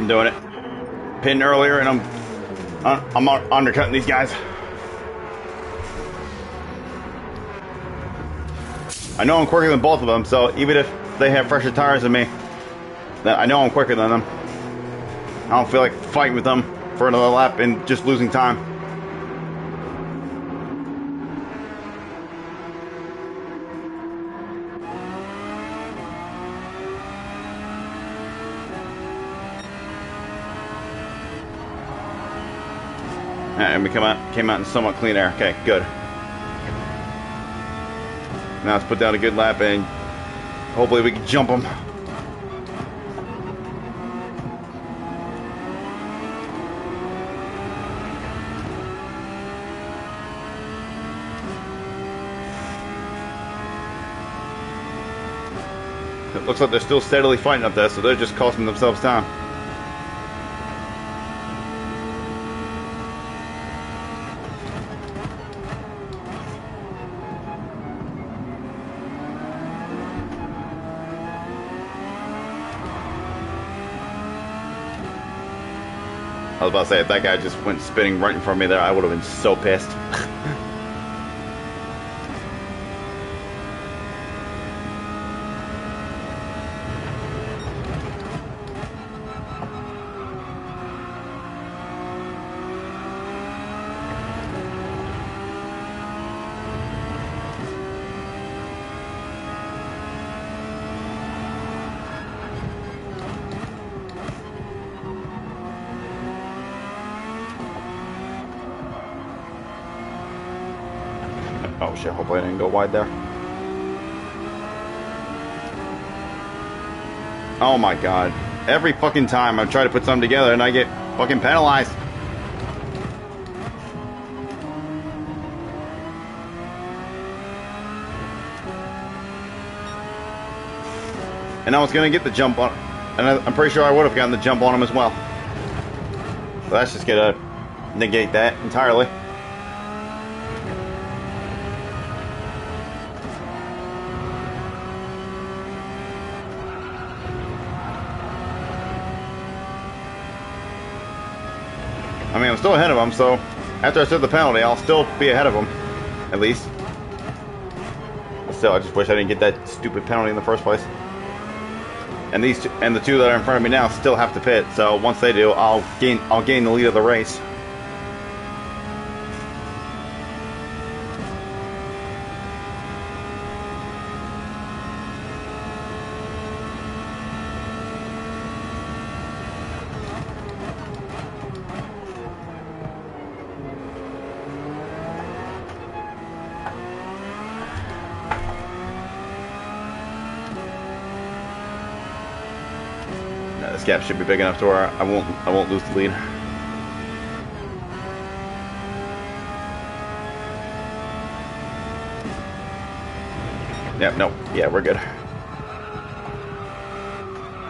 I'm doing it. Pinned earlier, and I'm undercutting these guys. I know I'm quicker than both of them, so even if they have fresher tires than me, then I know I'm quicker than them. I don't feel like fighting with them for another lap and just losing time. And we came out in somewhat clean air. Okay, good. Now let's put down a good lap and hopefully we can jump them. It looks like they're still steadily fighting up there, so they're just costing themselves time. I was about to say, if that guy just went spinning right in front of me there, I would have been so pissed. Oh shit, hopefully I didn't go wide there. Oh my god. Every fucking time I try to put something together and I get fucking penalized. And I was gonna get the jump on, and I'm pretty sure I would have gotten the jump on him as well. So that's just gonna negate that entirely. I mean, I'm still ahead of him, so after I serve the penalty, I'll still be ahead of him, at least. But still, I just wish I didn't get that stupid penalty in the first place. And these two, and the two that are in front of me now still have to pit. So once they do, I'll gain the lead of the race. This gap should be big enough to where I won't lose the lead. Yep, no, yeah, we're good.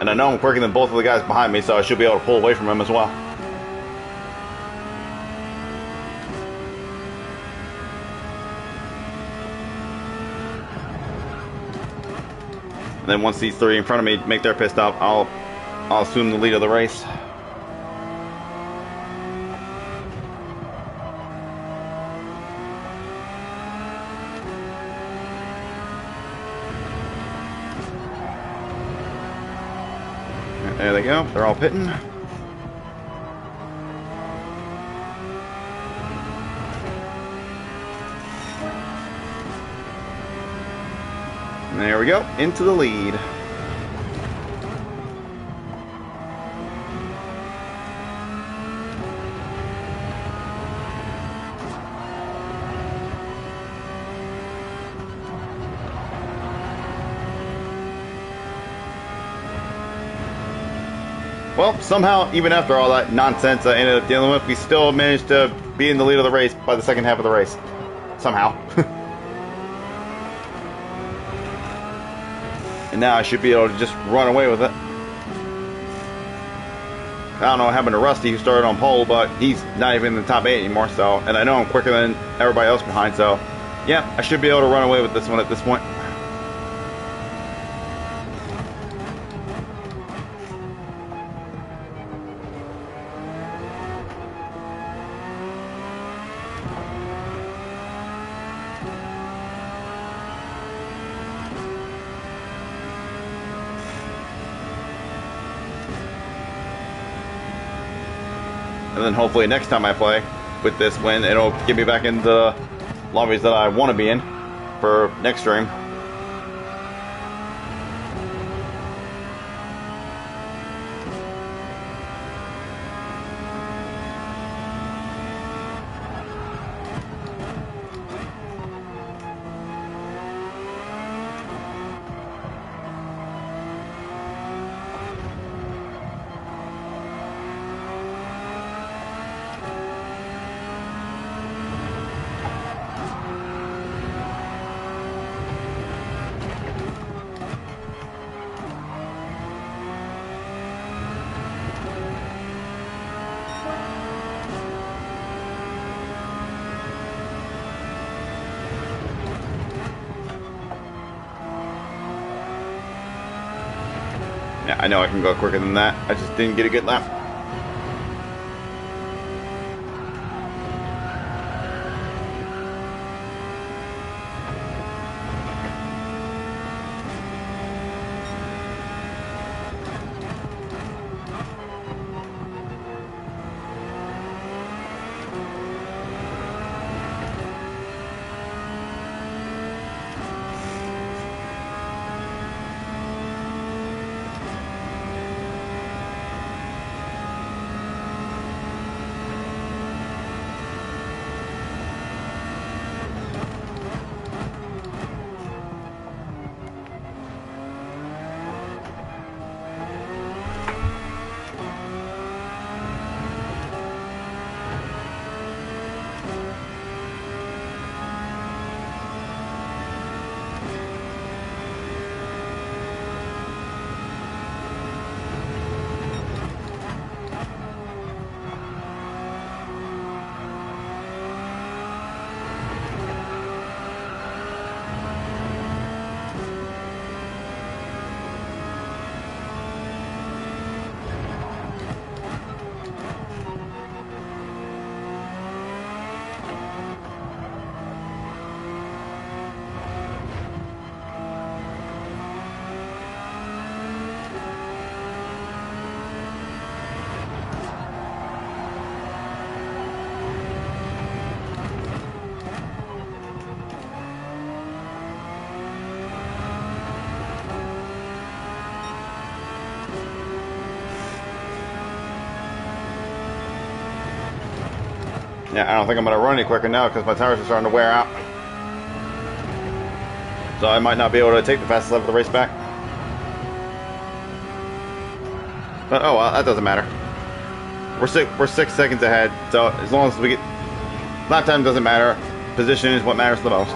And I know I'm quicker than both of the guys behind me, so I should be able to pull away from him as well. And then once these three in front of me make their pit stop, I'll assume the lead of the race. There they go. They're all pitting. And there we go. Into the lead. Well, somehow, even after all that nonsense I ended up dealing with, we still managed to be in the lead of the race by the second half of the race. Somehow. And now I should be able to just run away with it. I don't know what happened to Rusty, who started on pole, but he's not even in the top 8 anymore, so... And I know I'm quicker than everybody else behind, so... Yeah, I should be able to run away with this one at this point. And then hopefully next time I play with this win, it'll get me back into the lobbies that I want to be in for next stream. Yeah, I know I can go quicker than that. I just didn't get a good lap. Yeah, I don't think I'm going to run any quicker now because my tires are starting to wear out. So I might not be able to take the fastest lap of the race back. But oh well, that doesn't matter. We're 6 seconds ahead, so as long as we get lap time doesn't matter. Position is what matters the most.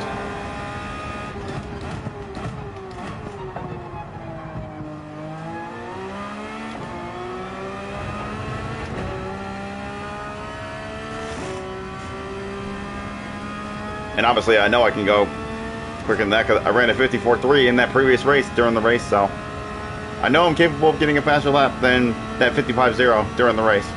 And obviously, I know I can go quicker than that because I ran a 54.3 in that previous race during the race, so I know I'm capable of getting a faster lap than that 55.0 during the race.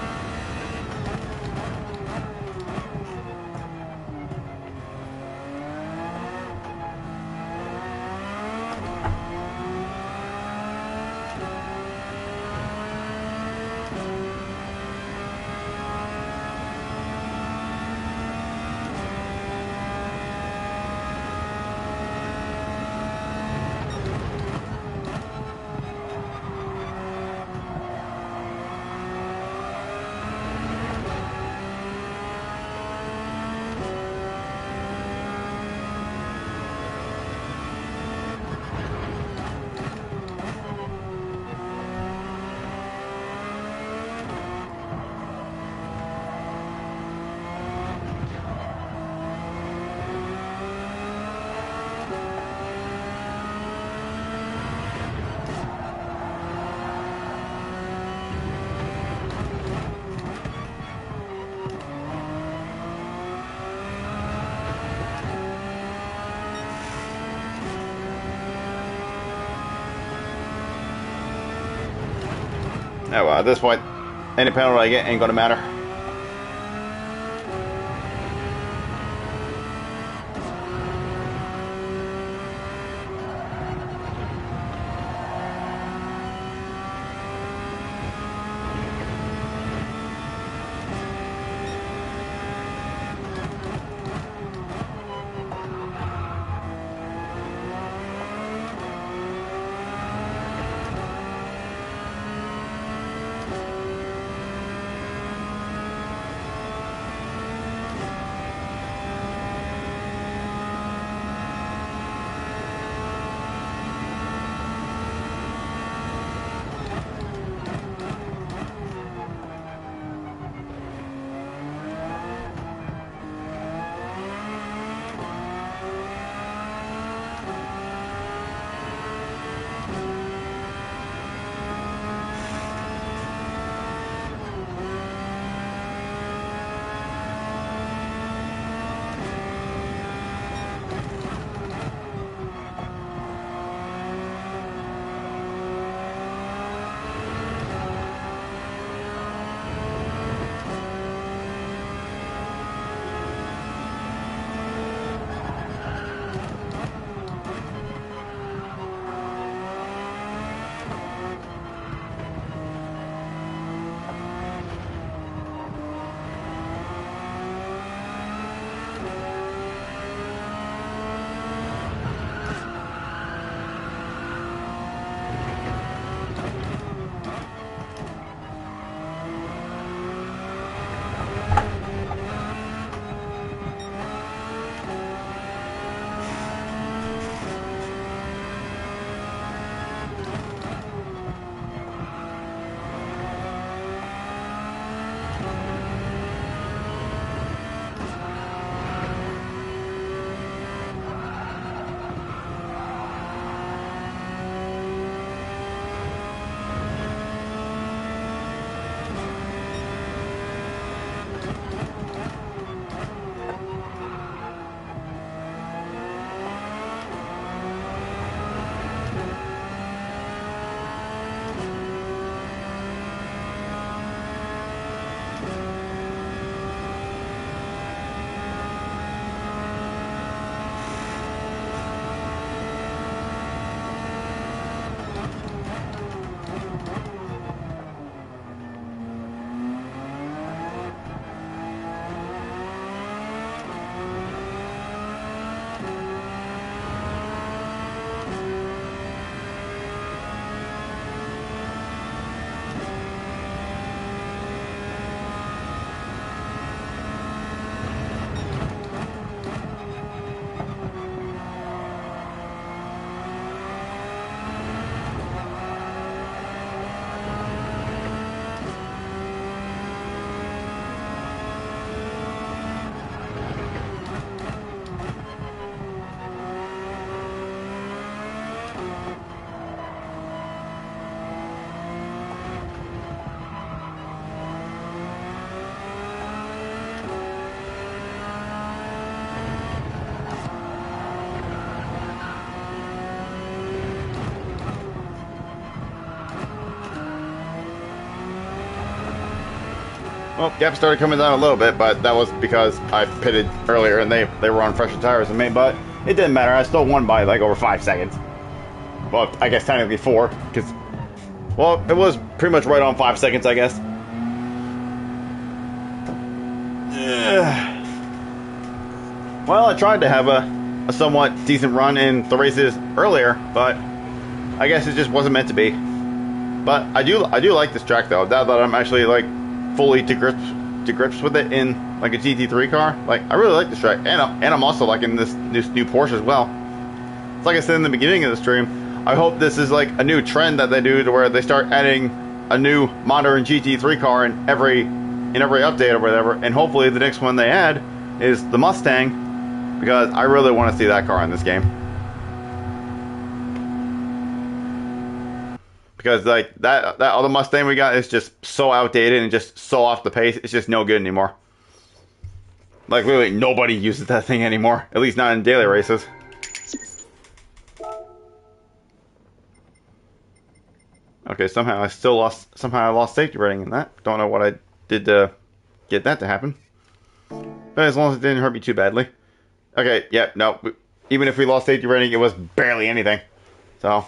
Oh, well, at this point, any penalty I get ain't gonna matter. Well, gap started coming down a little bit, but that was because I pitted earlier and they were on fresher tires than me, but it didn't matter. I still won by like over 5 seconds. Well, I guess technically 4, because, well, it was pretty much right on 5 seconds, I guess. Well, I tried to have a somewhat decent run in the races earlier, but I guess it just wasn't meant to be. But I do like this track though. Now that I'm actually like fully to grips with it in like a GT3 car, like I really like this track, and I'm also liking this new Porsche as well. It's like I said in the beginning of the stream. I hope this is like a new trend that they do to where they start adding a new modern GT3 car in every update or whatever, and hopefully the next one they add is the Mustang, because I really want to see that car in this game. Because like that other Mustang we got is just so outdated and just so off the pace, it's just no good anymore. Like literally nobody uses that thing anymore, at least not in daily races. Okay, somehow I lost safety rating in that. Don't know what I did to get that to happen. But as long as it didn't hurt me too badly. Okay, yeah, no. Even if we lost safety rating, it was barely anything. So,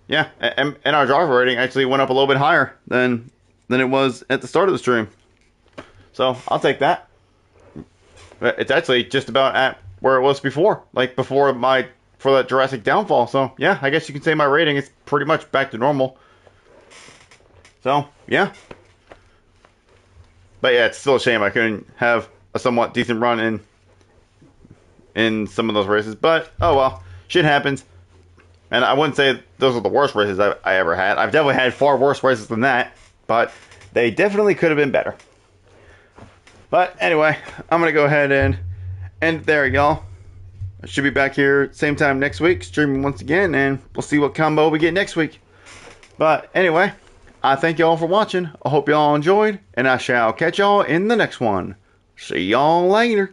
yeah, and our driver rating actually went up a little bit higher than it was at the start of the stream. So, I'll take that. But it's actually just about at where it was before. Like, before that Jurassic downfall. So, yeah, I guess you can say my rating is pretty much back to normal. So, yeah. But yeah, it's still a shame I couldn't have a somewhat decent run in some of those races. But, oh well, shit happens. And I wouldn't say those are the worst races I ever had. I've definitely had far worse races than that. But they definitely could have been better. But anyway, I'm going to go ahead and end it there, y'all. I should be back here same time next week, streaming once again, and we'll see what combo we get next week. But anyway, I thank y'all for watching. I hope y'all enjoyed, and I shall catch y'all in the next one. See y'all later.